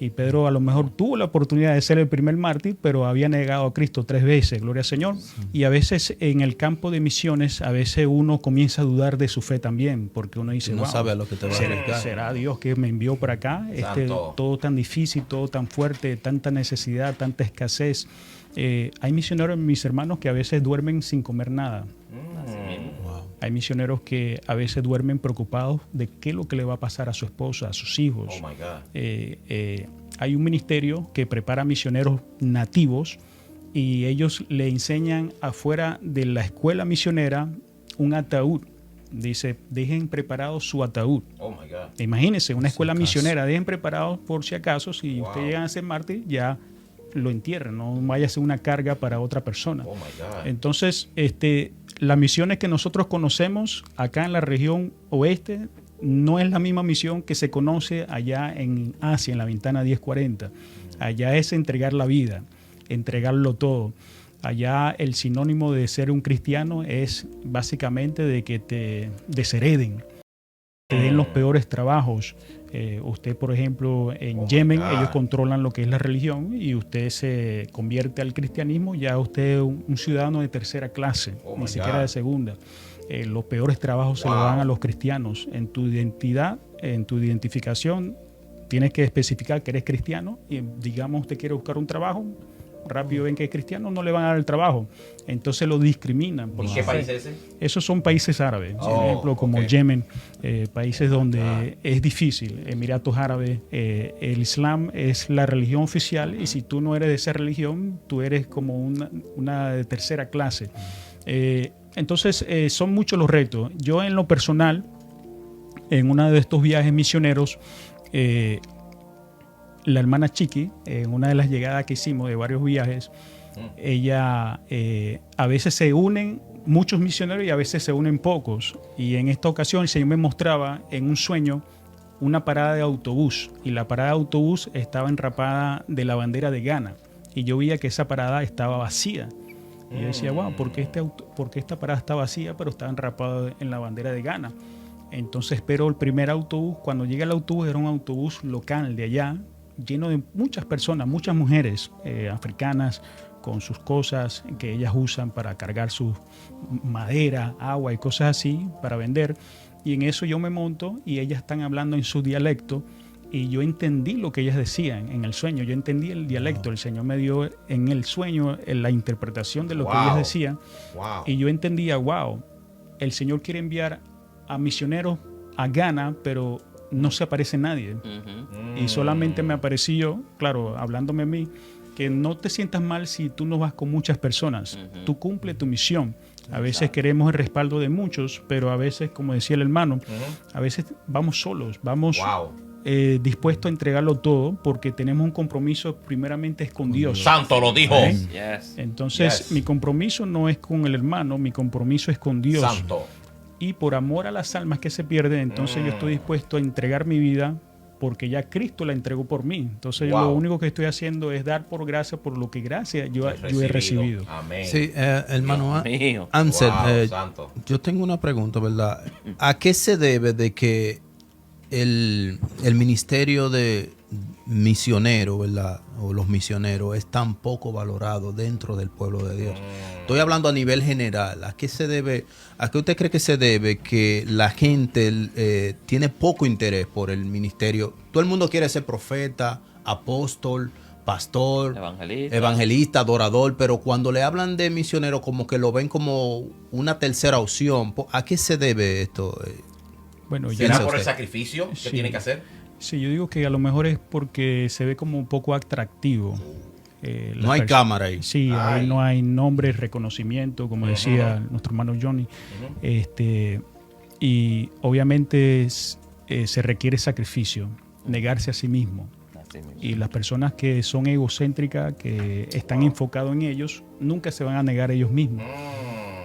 Y Pedro a lo mejor tuvo la oportunidad de ser el primer mártir, pero había negado a Cristo 3 veces, gloria al Señor. Y a veces en el campo de misiones, a veces uno comienza a dudar de su fe también, porque uno dice, No wow, sabe a lo que te va a dedicar. ¿será Dios que me envió para acá? Todo tan difícil, todo tan fuerte, tanta necesidad, tanta escasez. Hay misioneros, mis hermanos, que a veces duermen sin comer nada. Wow. Hay misioneros que a veces duermen preocupados de qué es lo que le va a pasar a su esposa, a sus hijos. Oh my God. Hay un ministerio que prepara misioneros nativos y ellos le enseñan afuera de la escuela misionera un ataúd. Dice, dejen preparado su ataúd. Oh my God. Imagínense, una escuela acaso. misionera, dejen preparado por si acaso, si Wow. ustedes llegan a ser mártir, ya lo entierren, no vaya a ser una carga para otra persona. Oh my God. Entonces, las misiones que nosotros conocemos acá en la región oeste no es la misma misión que se conoce allá en Asia, en la Ventana 1040. Allá es entregar la vida, entregarlo todo. Allá el sinónimo de ser un cristiano es básicamente de que te deshereden, te den los peores trabajos. Usted, por ejemplo, en Yemen, God. ellos controlan lo que es la religión y usted se convierte al cristianismo, ya usted es un ciudadano de tercera clase, Oh my ni siquiera God. de segunda. Los peores trabajos se Wow. le dan a los cristianos. En tu identidad, en tu identificación, tienes que especificar que eres cristiano y, digamos, usted quiere buscar un trabajo, rápido ven que es cristiano, no le van a dar el trabajo. Entonces lo discriminan. por ¿Y su qué fe. país es ese? Esos son países árabes, por Oh, ejemplo, como ok. Yemen, países donde es difícil. Emiratos Árabes, el Islam es la religión oficial y si tú no eres de esa religión, tú eres como una de tercera clase. Entonces, son muchos los retos. Yo en lo personal, en uno de estos viajes misioneros, la hermana Chiqui, en una de las llegadas que hicimos de varios viajes, ella a veces se unen muchos misioneros y a veces se unen pocos. Y en esta ocasión el Señor me mostraba en un sueño una parada de autobús y la parada de autobús estaba enrapada de la bandera de Ghana y yo veía que esa parada estaba vacía. Y yo decía, wow, ¿por qué esta parada está vacía pero está enrapada en la bandera de Ghana? Entonces espero el primer autobús. Cuando llega el autobús era un autobús local de allá, lleno de muchas personas, muchas mujeres africanas con sus cosas que ellas usan para cargar su madera, agua y cosas así para vender. Y en eso yo me monto y ellas están hablando en su dialecto y yo entendí lo que ellas decían en el sueño. Yo entendí el dialecto. El Señor me dio en el sueño la interpretación de lo que ellas decían. Wow. Y yo entendía, wow, el Señor quiere enviar a misioneros a Ghana, pero no se aparece nadie. Y solamente me aparecí yo, claro, hablándome a mí, que no te sientas mal si tú no vas con muchas personas. Tú cumple tu misión. A veces queremos el respaldo de muchos, pero a veces, como decía el hermano, a veces vamos solos, vamos Wow. dispuestos a entregarlo todo porque tenemos un compromiso primeramente es con Dios. Santo lo dijo. ¿Eh? Yes. Entonces, Yes. mi compromiso no es con el hermano, mi compromiso es con Dios. Santo. Y por amor a las almas que se pierden, entonces yo estoy dispuesto a entregar mi vida porque ya Cristo la entregó por mí. Entonces yo Wow. lo único que estoy haciendo es dar por gracia por lo que gracia yo he recibido. Amén. Sí, hermano Dios mío. Ansel, Wow, santo. yo tengo una pregunta, ¿verdad? ¿A qué se debe de que el ministerio de misionero, ¿verdad? O los misioneros es tan poco valorado dentro del pueblo de Dios? Estoy hablando a nivel general. ¿A qué se debe? ¿A qué usted cree que se debe que la gente tiene poco interés por el ministerio? Todo el mundo quiere ser profeta, apóstol, pastor, evangelista, adorador, pero cuando le hablan de misionero como que lo ven como una tercera opción. ¿A qué se debe esto? Bueno, ¿Será Piensa por el usted. sacrificio que Sí. tiene que hacer? sí, yo digo que a lo mejor es porque se ve como un poco atractivo. No hay cámara ahí. Sí, ahí no hay nombre, reconocimiento, como decía nuestro hermano Johnny. Y obviamente se requiere sacrificio, negarse a sí mismo. Así mismo. Y las personas que son egocéntricas, que están enfocados en ellos, nunca se van a negar a ellos mismos.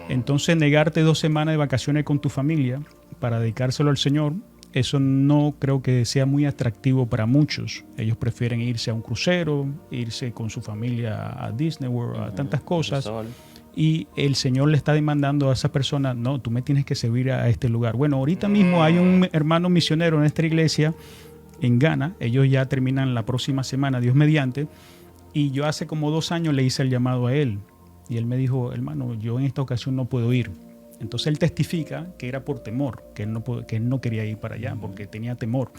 Entonces, negarte 2 semanas de vacaciones con tu familia para dedicárselo al Señor, eso no creo que sea muy atractivo para muchos. Ellos prefieren irse a un crucero, irse con su familia a Disney World, a tantas cosas. Y el Señor le está demandando a esa persona, no, tú me tienes que servir a este lugar. Bueno, ahorita mismo hay un hermano misionero en esta iglesia en Ghana. Ellos ya terminan la próxima semana, Dios mediante. Y yo hace como 2 años le hice el llamado a él. Y él me dijo, hermano, yo en esta ocasión no puedo ir. Entonces él testifica que era por temor, que él no quería ir para allá porque tenía temor.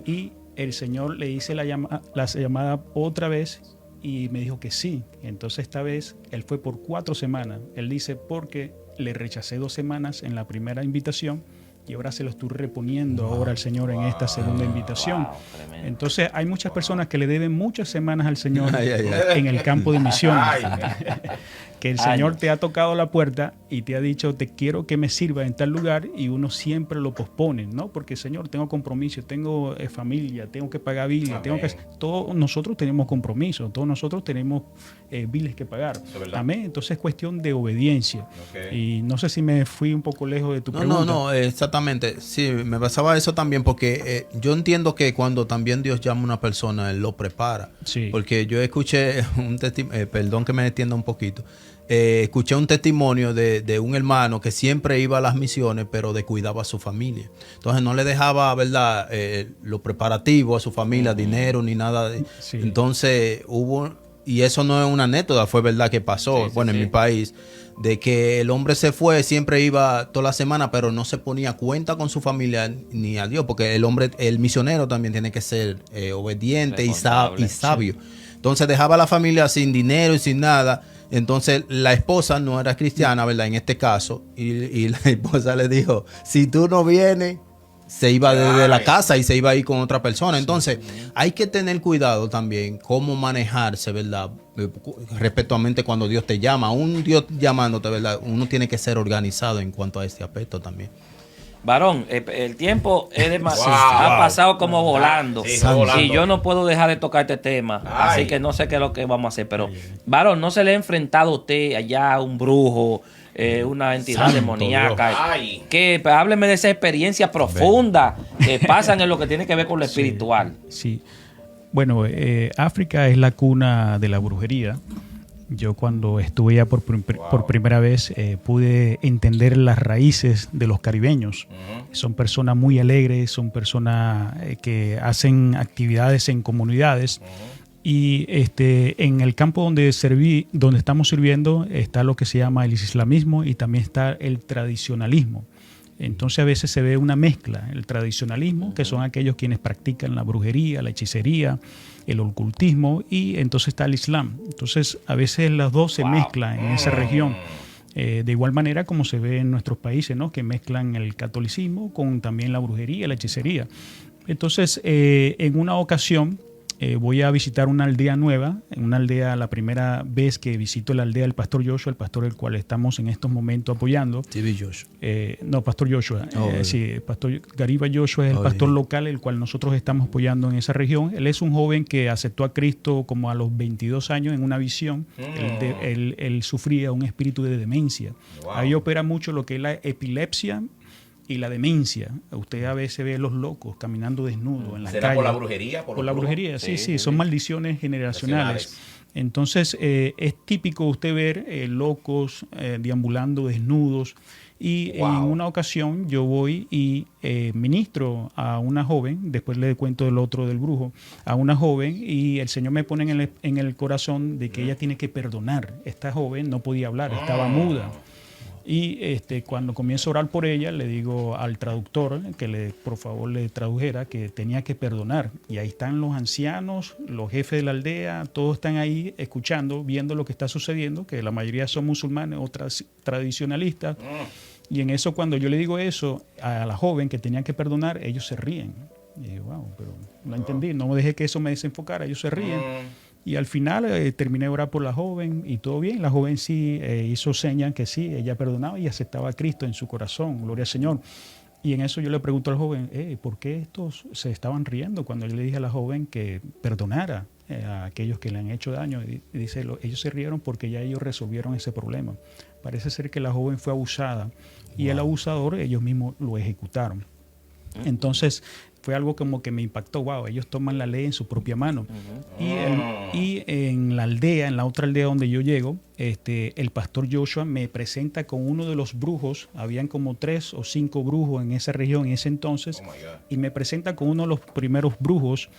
Y el Señor le hice la llamada otra vez y me dijo que sí. Entonces esta vez él fue por 4 semanas. Él dice porque le rechacé 2 semanas en la primera invitación y ahora se lo estoy reponiendo ahora al Señor en esta segunda invitación. Entonces hay muchas personas que le deben muchas semanas al Señor en el campo de misiones. Que el Señor te ha tocado la puerta y te ha dicho, te quiero que me sirva en tal lugar, y uno siempre lo pospone, ¿no? Porque, Señor, tengo compromiso, tengo familia, tengo que pagar biles, todos nosotros tenemos compromisos, todos nosotros tenemos biles que pagar. Amén. Entonces es cuestión de obediencia. Y no sé si me fui un poco lejos de tu pregunta. No, exactamente. Sí, me pasaba eso también porque yo entiendo que cuando también Dios llama a una persona, Él lo prepara. Sí. Porque yo escuché un testimonio, perdón que me extienda un poquito, escuché un testimonio de un hermano que siempre iba a las misiones, pero descuidaba a su familia. Entonces no le dejaba, ¿verdad?, lo preparativo a su familia, dinero ni nada. Sí. Entonces y eso no es una anécdota, fue verdad que pasó, en mi país, de que el hombre se fue, siempre iba toda la semana, pero no se ponía cuenta con su familia ni a Dios, porque el misionero también tiene que ser obediente y sabio. Sí. Entonces dejaba a la familia sin dinero y sin nada. Entonces la esposa no era cristiana, ¿verdad? En este caso, y la esposa le dijo, si tú no vienes, se iba desde la casa y se iba a ir con otra persona. Entonces hay que tener cuidado también cómo manejarse, ¿verdad? Respetuosamente cuando Dios te llama. Un Dios llamándote, ¿verdad? Uno tiene que ser organizado en cuanto a este aspecto también. Varón, el tiempo es ha pasado como volando. Y yo no puedo dejar de tocar este tema. Así que no sé qué es lo que vamos a hacer. Pero, varón, ¿no se le ha enfrentado a usted allá a un brujo, una entidad demoníaca? Hábleme de esa experiencia profunda que pasan en lo que tiene que ver con lo espiritual. Sí. Bueno, África es la cuna de la brujería. Yo cuando estuve allá por primera vez pude entender las raíces de los caribeños. Son personas muy alegres, son personas que hacen actividades en comunidades. Y en el campo donde estamos sirviendo está lo que se llama el islamismo y también está el tradicionalismo. Entonces a veces se ve una mezcla, el tradicionalismo, que son aquellos quienes practican la brujería, la hechicería, el ocultismo, y entonces está el Islam. Entonces a veces las dos se mezclan en esa región, de igual manera como se ve en nuestros países, ¿no?, que mezclan el catolicismo con también la brujería, la hechicería. Entonces en una ocasión voy a visitar una aldea nueva, una aldea, la primera vez que visito la aldea del Pastor Joshua, el pastor el cual estamos en estos momentos apoyando. TV Joshua. No, Pastor Joshua. Sí, Pastor Gariba Joshua es el pastor local, el cual nosotros estamos apoyando en esa región. Él es un joven que aceptó a Cristo como a los 22 años en una visión. Él sufría un espíritu de demencia. Ahí opera mucho lo que es la epilepsia y la demencia. Usted a veces ve a los locos caminando desnudos en la calle. ¿Será por la brujería? Por la brujería, sí. Son maldiciones generacionales. Entonces, es típico usted ver locos deambulando desnudos. Y en una ocasión yo voy y ministro a una joven, después le cuento del otro del brujo, a una joven, y el Señor me pone en el corazón de que ella tiene que perdonar. Esta joven no podía hablar, estaba muda. Y cuando comienzo a orar por ella, le digo al traductor que por favor le tradujera que tenía que perdonar. Y ahí están los ancianos, los jefes de la aldea, todos están ahí escuchando, viendo lo que está sucediendo, que la mayoría son musulmanes, otras tradicionalistas. Y en eso, cuando yo le digo eso a la joven que tenía que perdonar, ellos se ríen. Y digo, wow, pero no entendí, no dejé que eso me desenfocara, ellos se ríen. Y al final terminé de orar por la joven y todo bien. La joven sí hizo señas que sí, ella perdonaba y aceptaba a Cristo en su corazón. Gloria al Señor. Y en eso yo le pregunto al joven, ¿por qué estos se estaban riendo cuando yo le dije a la joven que perdonara a aquellos que le han hecho daño? Y dice, ellos se rieron porque ya ellos resolvieron ese problema. Parece ser que la joven fue abusada y el abusador ellos mismos lo ejecutaron. Entonces fue algo como que me impactó. Wow, ellos toman la ley en su propia mano. Y en la aldea, en la otra aldea donde yo llego, el pastor Joshua me presenta con uno de los brujos. Habían como 3 o 5 brujos en esa región en ese entonces. Y me presenta con uno de los primeros brujos.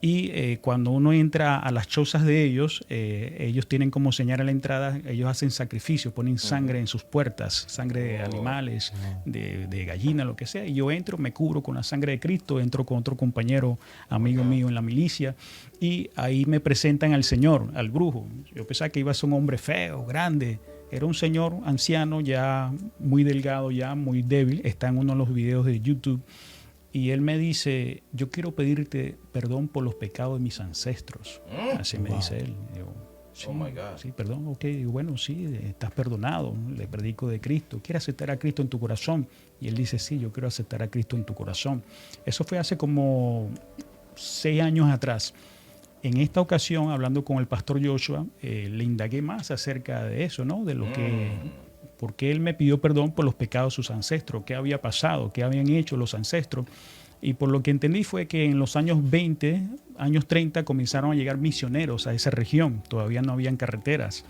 Y cuando uno entra a las chozas de ellos, ellos tienen como señal a la entrada, ellos hacen sacrificio, ponen sangre en sus puertas, sangre de animales, de gallina, lo que sea. Y yo entro, me cubro con la sangre de Cristo, entro con otro compañero, amigo mío en la milicia, y ahí me presentan al Señor, al brujo. Yo pensaba que iba a ser un hombre feo, grande. Era un señor anciano, ya muy delgado, ya muy débil. Está en uno de los videos de YouTube. Y él me dice, yo quiero pedirte perdón por los pecados de mis ancestros. Así me dice él. Yo, sí, sí, perdón, ok. Digo, bueno, sí, estás perdonado. Le predico de Cristo. ¿Quieres aceptar a Cristo en tu corazón? Y él dice, sí, yo quiero aceptar a Cristo en tu corazón. Eso fue hace como 6 años atrás. En esta ocasión, hablando con el pastor Joshua, le indagué más acerca de eso, ¿no? De lo que... Porque él me pidió perdón por los pecados de sus ancestros, qué había pasado, qué habían hecho los ancestros. Y por lo que entendí fue que en los años 20, años 30, comenzaron a llegar misioneros a esa región. Todavía no habían carreteras.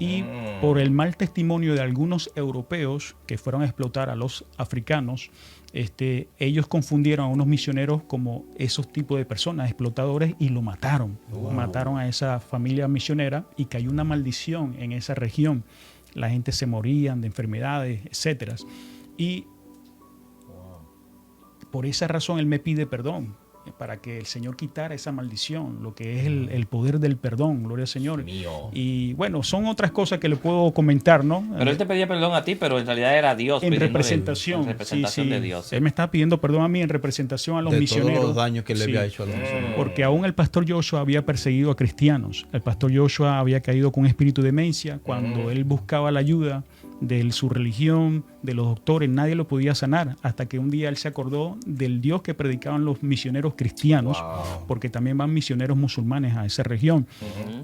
Y por el mal testimonio de algunos europeos que fueron a explotar a los africanos, ellos confundieron a unos misioneros como esos tipos de personas, explotadores, y lo mataron. Mataron a esa familia misionera y cayó una maldición en esa región. La gente se morían de enfermedades, etcétera. Y por esa razón él me pide perdón, para que el Señor quitara esa maldición, lo que es el poder del perdón, gloria al Señor. Y bueno, son otras cosas que le puedo comentar, ¿no? Pero él te pedía perdón a ti, pero en realidad era Dios. En representación. En representación de Dios. Él me estaba pidiendo perdón a mí en representación a los misioneros. De todos los daños que le había hecho a los misioneros. Porque aún el pastor Joshua había perseguido a cristianos. El pastor Joshua había caído con espíritu de demencia. Cuando él buscaba la ayuda de su religión, de los doctores, nadie lo podía sanar, hasta que un día él se acordó del Dios que predicaban los misioneros cristianos, porque también van misioneros musulmanes a esa región.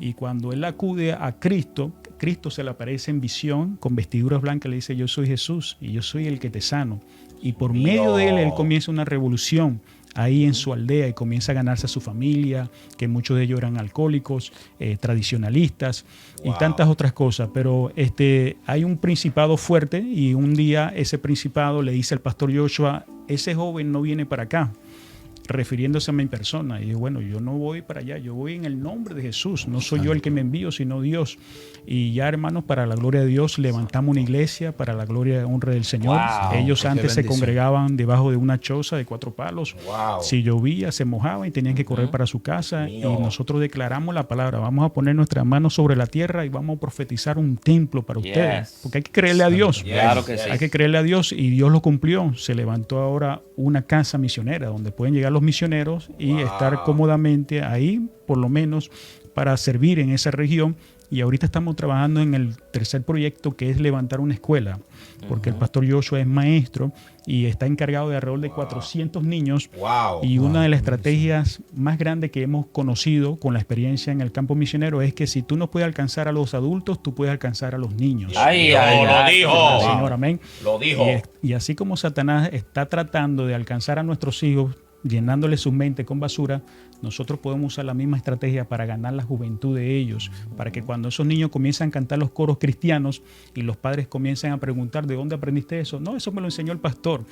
Y cuando él acude a Cristo, Cristo se le aparece en visión con vestiduras blancas, le dice, yo soy Jesús y yo soy el que te sano. Y por medio de él comienza una revolución ahí en su aldea y comienza a ganarse a su familia, que muchos de ellos eran alcohólicos, tradicionalistas y tantas otras cosas. Pero hay un principado fuerte y un día ese principado le dice al pastor Joshua, ese joven no viene para acá, refiriéndose a mi persona. Y yo, bueno, yo no voy para allá, yo voy en el nombre de Jesús, no soy yo el que me envío, sino Dios. Y ya, hermanos, para la gloria de Dios, levantamos una iglesia para la gloria y honra del Señor. Ellos antes se congregaban debajo de una choza de 4 palos. Si llovía, se mojaban y tenían que correr para su casa. Y nosotros declaramos la palabra, vamos a poner nuestras manos sobre la tierra y vamos a profetizar un templo para ustedes. Porque hay que creerle a Dios. Claro que sí. Hay que creerle a Dios y Dios lo cumplió. Se levantó ahora una casa misionera donde pueden llegar los misioneros y estar cómodamente ahí, por lo menos, para servir en esa región. Y ahorita estamos trabajando en el tercer proyecto, que es levantar una escuela, porque el pastor Joshua es maestro y está encargado de alrededor de 400 niños. Y una de las estrategias más grandes que hemos conocido con la experiencia en el campo misionero es que si tú no puedes alcanzar a los adultos, tú puedes alcanzar a los niños. Lo dijo. Señor, amén. Lo dijo. Y así como Satanás está tratando de alcanzar a nuestros hijos, llenándole su mente con basura, nosotros podemos usar la misma estrategia para ganar la juventud de ellos, para que cuando esos niños comiencen a cantar los coros cristianos y los padres comiencen a preguntar ¿de dónde aprendiste eso? No, eso me lo enseñó el pastor.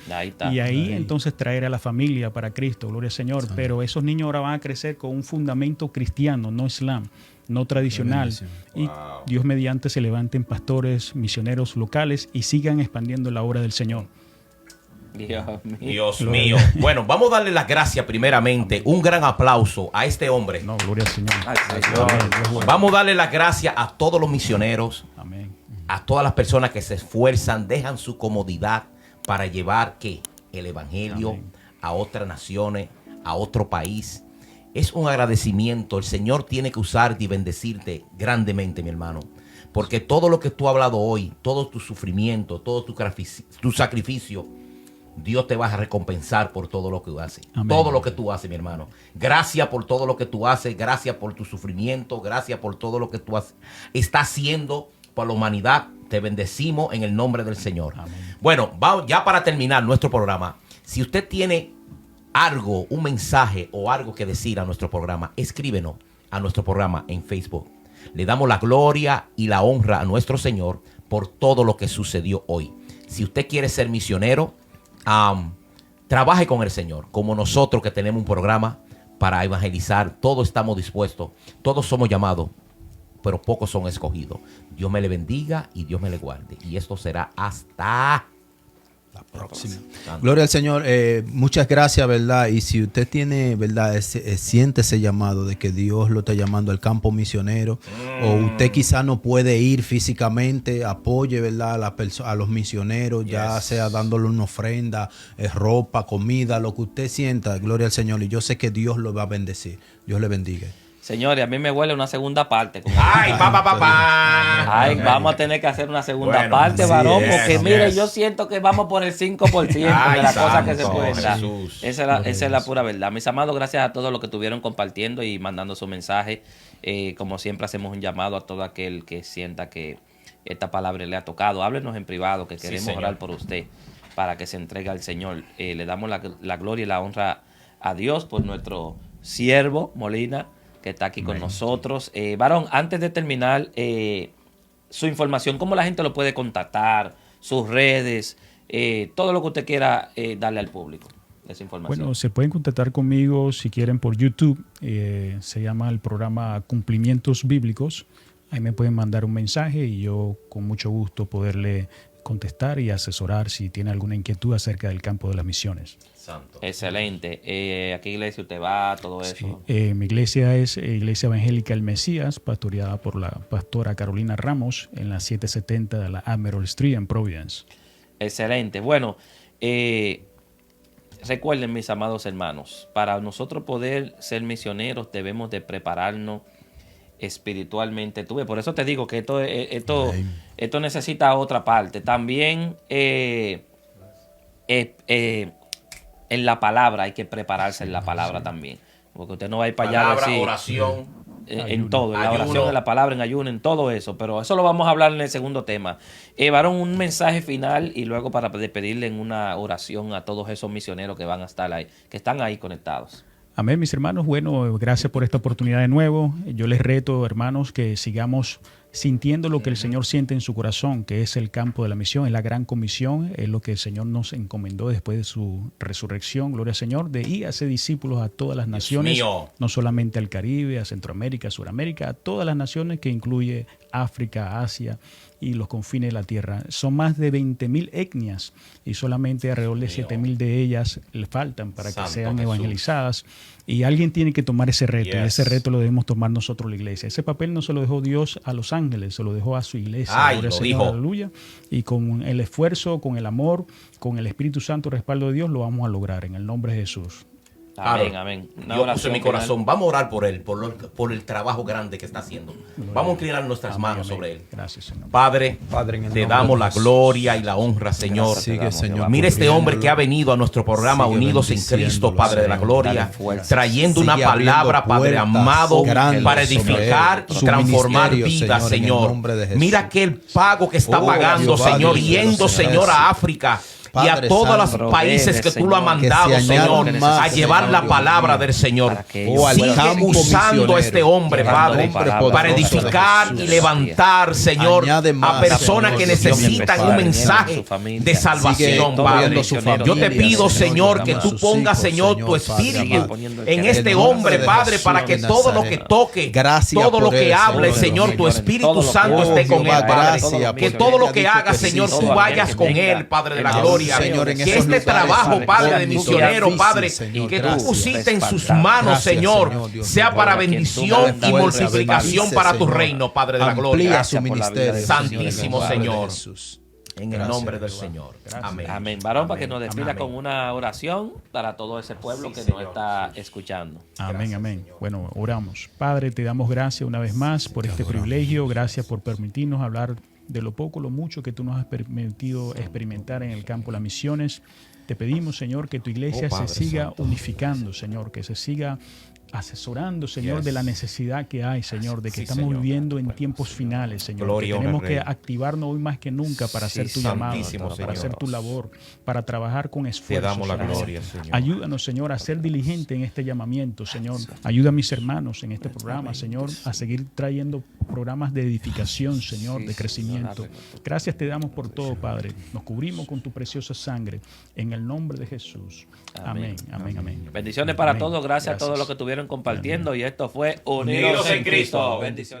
Y ahí entonces traer a la familia para Cristo, gloria al Señor. Pero esos niños ahora van a crecer con un fundamento cristiano, no islam, no tradicional. Y Dios mediante se levanten pastores, misioneros locales y sigan expandiendo la obra del Señor. Dios mío. Bueno, vamos a darle las gracias primeramente. Un gran aplauso a este hombre. No, gloria al Señor. Vamos a darle las gracias a todos los misioneros. Amén. A todas las personas que se esfuerzan, dejan su comodidad para llevar ¿qué? El evangelio a otras naciones, a otro país. Es un agradecimiento. El Señor tiene que usarte y bendecirte grandemente, mi hermano. Porque todo lo que tú has hablado hoy, todo tu sufrimiento, todo tu sacrificio, Dios te va a recompensar por todo lo que tú haces. Amén. Todo lo que tú haces, mi hermano. Gracias por todo lo que tú haces. Gracias por tu sufrimiento. Gracias por todo lo que tú estás haciendo por la humanidad. Te bendecimos en el nombre del Señor. Amén. Bueno, ya para terminar nuestro programa, si usted tiene algo, un mensaje o algo que decir a nuestro programa, escríbenos a nuestro programa en Facebook. Le damos la gloria y la honra a nuestro Señor por todo lo que sucedió hoy. Si usted quiere ser misionero, trabaje con el Señor, como nosotros que tenemos un programa para evangelizar. Todos estamos dispuestos, todos somos llamados, pero pocos son escogidos. Dios me le bendiga y Dios me le guarde. Y esto será hasta la próxima. Gloria al Señor. Muchas gracias, ¿verdad? Y si usted tiene, ¿verdad? Siente ese llamado de que Dios lo está llamando al campo misionero, o usted quizá no puede ir físicamente, apoye, ¿verdad? A los misioneros, ya sea dándole una ofrenda, ropa, comida, lo que usted sienta. Gloria al Señor. Y yo sé que Dios lo va a bendecir. Dios le bendiga. Señores, a mí me huele una segunda parte. ¡Ay, Ay, vamos a tener que hacer una segunda parte, varón, porque mire, yo siento que vamos por el 5% de las cosas que se pueden dar. Esa es la pura verdad. Mis amados, gracias a todos los que estuvieron compartiendo y mandando su mensaje. Como siempre, hacemos un llamado a todo aquel que sienta que esta palabra le ha tocado. Háblenos en privado, que queremos orar por usted para que se entregue al Señor. Le damos la gloria y la honra a Dios por nuestro siervo Molina, que está aquí con nosotros. Varón, antes de terminar, su información, cómo la gente lo puede contactar, sus redes, todo lo que usted quiera darle al público, esa información. Bueno, se pueden contactar conmigo si quieren por YouTube. Se llama el programa Cumplimientos Bíblicos. Ahí me pueden mandar un mensaje y yo con mucho gusto poderle contestar y asesorar si tiene alguna inquietud acerca del campo de las misiones. Santo. Excelente. ¿A qué iglesia usted va? Todo eso. Mi iglesia es Iglesia Evangélica El Mesías, pastoreada por la pastora Carolina Ramos en la 770 de la Admiral Street en Providence. Excelente. Bueno, recuerden, mis amados hermanos, para nosotros poder ser misioneros debemos de prepararnos espiritualmente. Por eso te digo que esto necesita otra parte. También en la palabra hay que prepararse en la palabra también. Porque usted no va a ir para allá a decir, oración, en todo, en la oración, en la palabra, en ayuno, en todo eso. Pero eso lo vamos a hablar en el segundo tema. Varón, un mensaje final y luego para despedirle en una oración a todos esos misioneros que van a estar ahí, que están ahí conectados. Amén, mis hermanos. Bueno, gracias por esta oportunidad de nuevo. Yo les reto, hermanos, que sigamos sintiendo lo que el Señor siente en su corazón, que es el campo de la misión, es la gran comisión, es lo que el Señor nos encomendó después de su resurrección, gloria al Señor, de ir a hacer discípulos a todas las naciones, no solamente al Caribe, a Centroamérica, a Suramérica, a todas las naciones, que incluye África, Asia y los confines de la tierra. Son más de 20,000 etnias y solamente alrededor de 7,000 de ellas le faltan para que sean evangelizadas. Y alguien tiene que tomar ese reto, y ese reto lo debemos tomar nosotros, la iglesia. Ese papel no se lo dejó Dios a los ángeles, se lo dejó a su iglesia. Gloria al Señor, aleluya. Y con el esfuerzo, con el amor, con el Espíritu Santo, respaldo de Dios, lo vamos a lograr en el nombre de Jesús. Amén, amén. Yo puse en mi corazón, vamos a orar por él, por el trabajo grande que está haciendo. Vamos a inclinar nuestras manos sobre él. Gracias, Señor. Padre, te damos la gloria y la honra, Señor. Mira este hombre que ha venido a nuestro programa Unidos en Cristo, Padre de la Gloria, trayendo una palabra, Padre amado, para edificar y transformar vidas, Señor. Mira aquel pago que está pagando, Señor, yendo, Señor, a África y a todos los países que tú lo has mandado, Señor, a llevar la palabra del Señor. Sigue usando a este hombre, Padre, para edificar y levantar, Señor, a personas que necesitan un mensaje de salvación, Padre. Yo te pido, Señor, que tú pongas, Señor, tu espíritu en este hombre, Padre, para que todo lo que toque, todo lo que hable, Señor, tu Espíritu Santo esté con él, Padre. Que todo lo que haga, Señor, tú vayas con él, Padre de la gloria. Señor, que este trabajo, Padre, de misionero, Padre, que tú pusiste en sus manos, Señor, sea para bendición y multiplicación para tu reino, Padre de la gloria. Santísimo Señor, en el nombre del Señor. Amén. Amén. Varón, para que nos despida con una oración para todo ese pueblo que nos está escuchando. Amén, amén. Bueno, oramos. Padre, te damos gracias una vez más por este privilegio. Gracias por permitirnos hablar de lo poco, lo mucho que tú nos has permitido experimentar en el campo de las misiones. Te pedimos, Señor, que tu iglesia se siga unificando, Señor, que se siga asesorando, Señor, Yes. de la necesidad que hay, Señor, de que Sí, estamos Señor. viviendo en tiempos finales, Señor. Gloria Que y honra tenemos al que Rey. activarnos hoy más que nunca para Sí, hacer tu llamado, Santísimo para Señor. hacer tu labor, para trabajar con esfuerzo. Te damos la Señor. gloria, Señor. Ayúdanos, Señor, a ser diligente en este llamamiento, Señor. Ayuda a mis hermanos en este programa, Señor, a seguir trayendo programas de edificación, Señor, Sí, de crecimiento. Señor. Gracias te damos por todo, Padre. Nos cubrimos con tu preciosa sangre. En el nombre de Jesús. Amén, amén, amén. Bendiciones para Amén. todos. Gracias a todos los que estuvieron compartiendo. Y esto fue Unidos en Cristo. Bendiciones.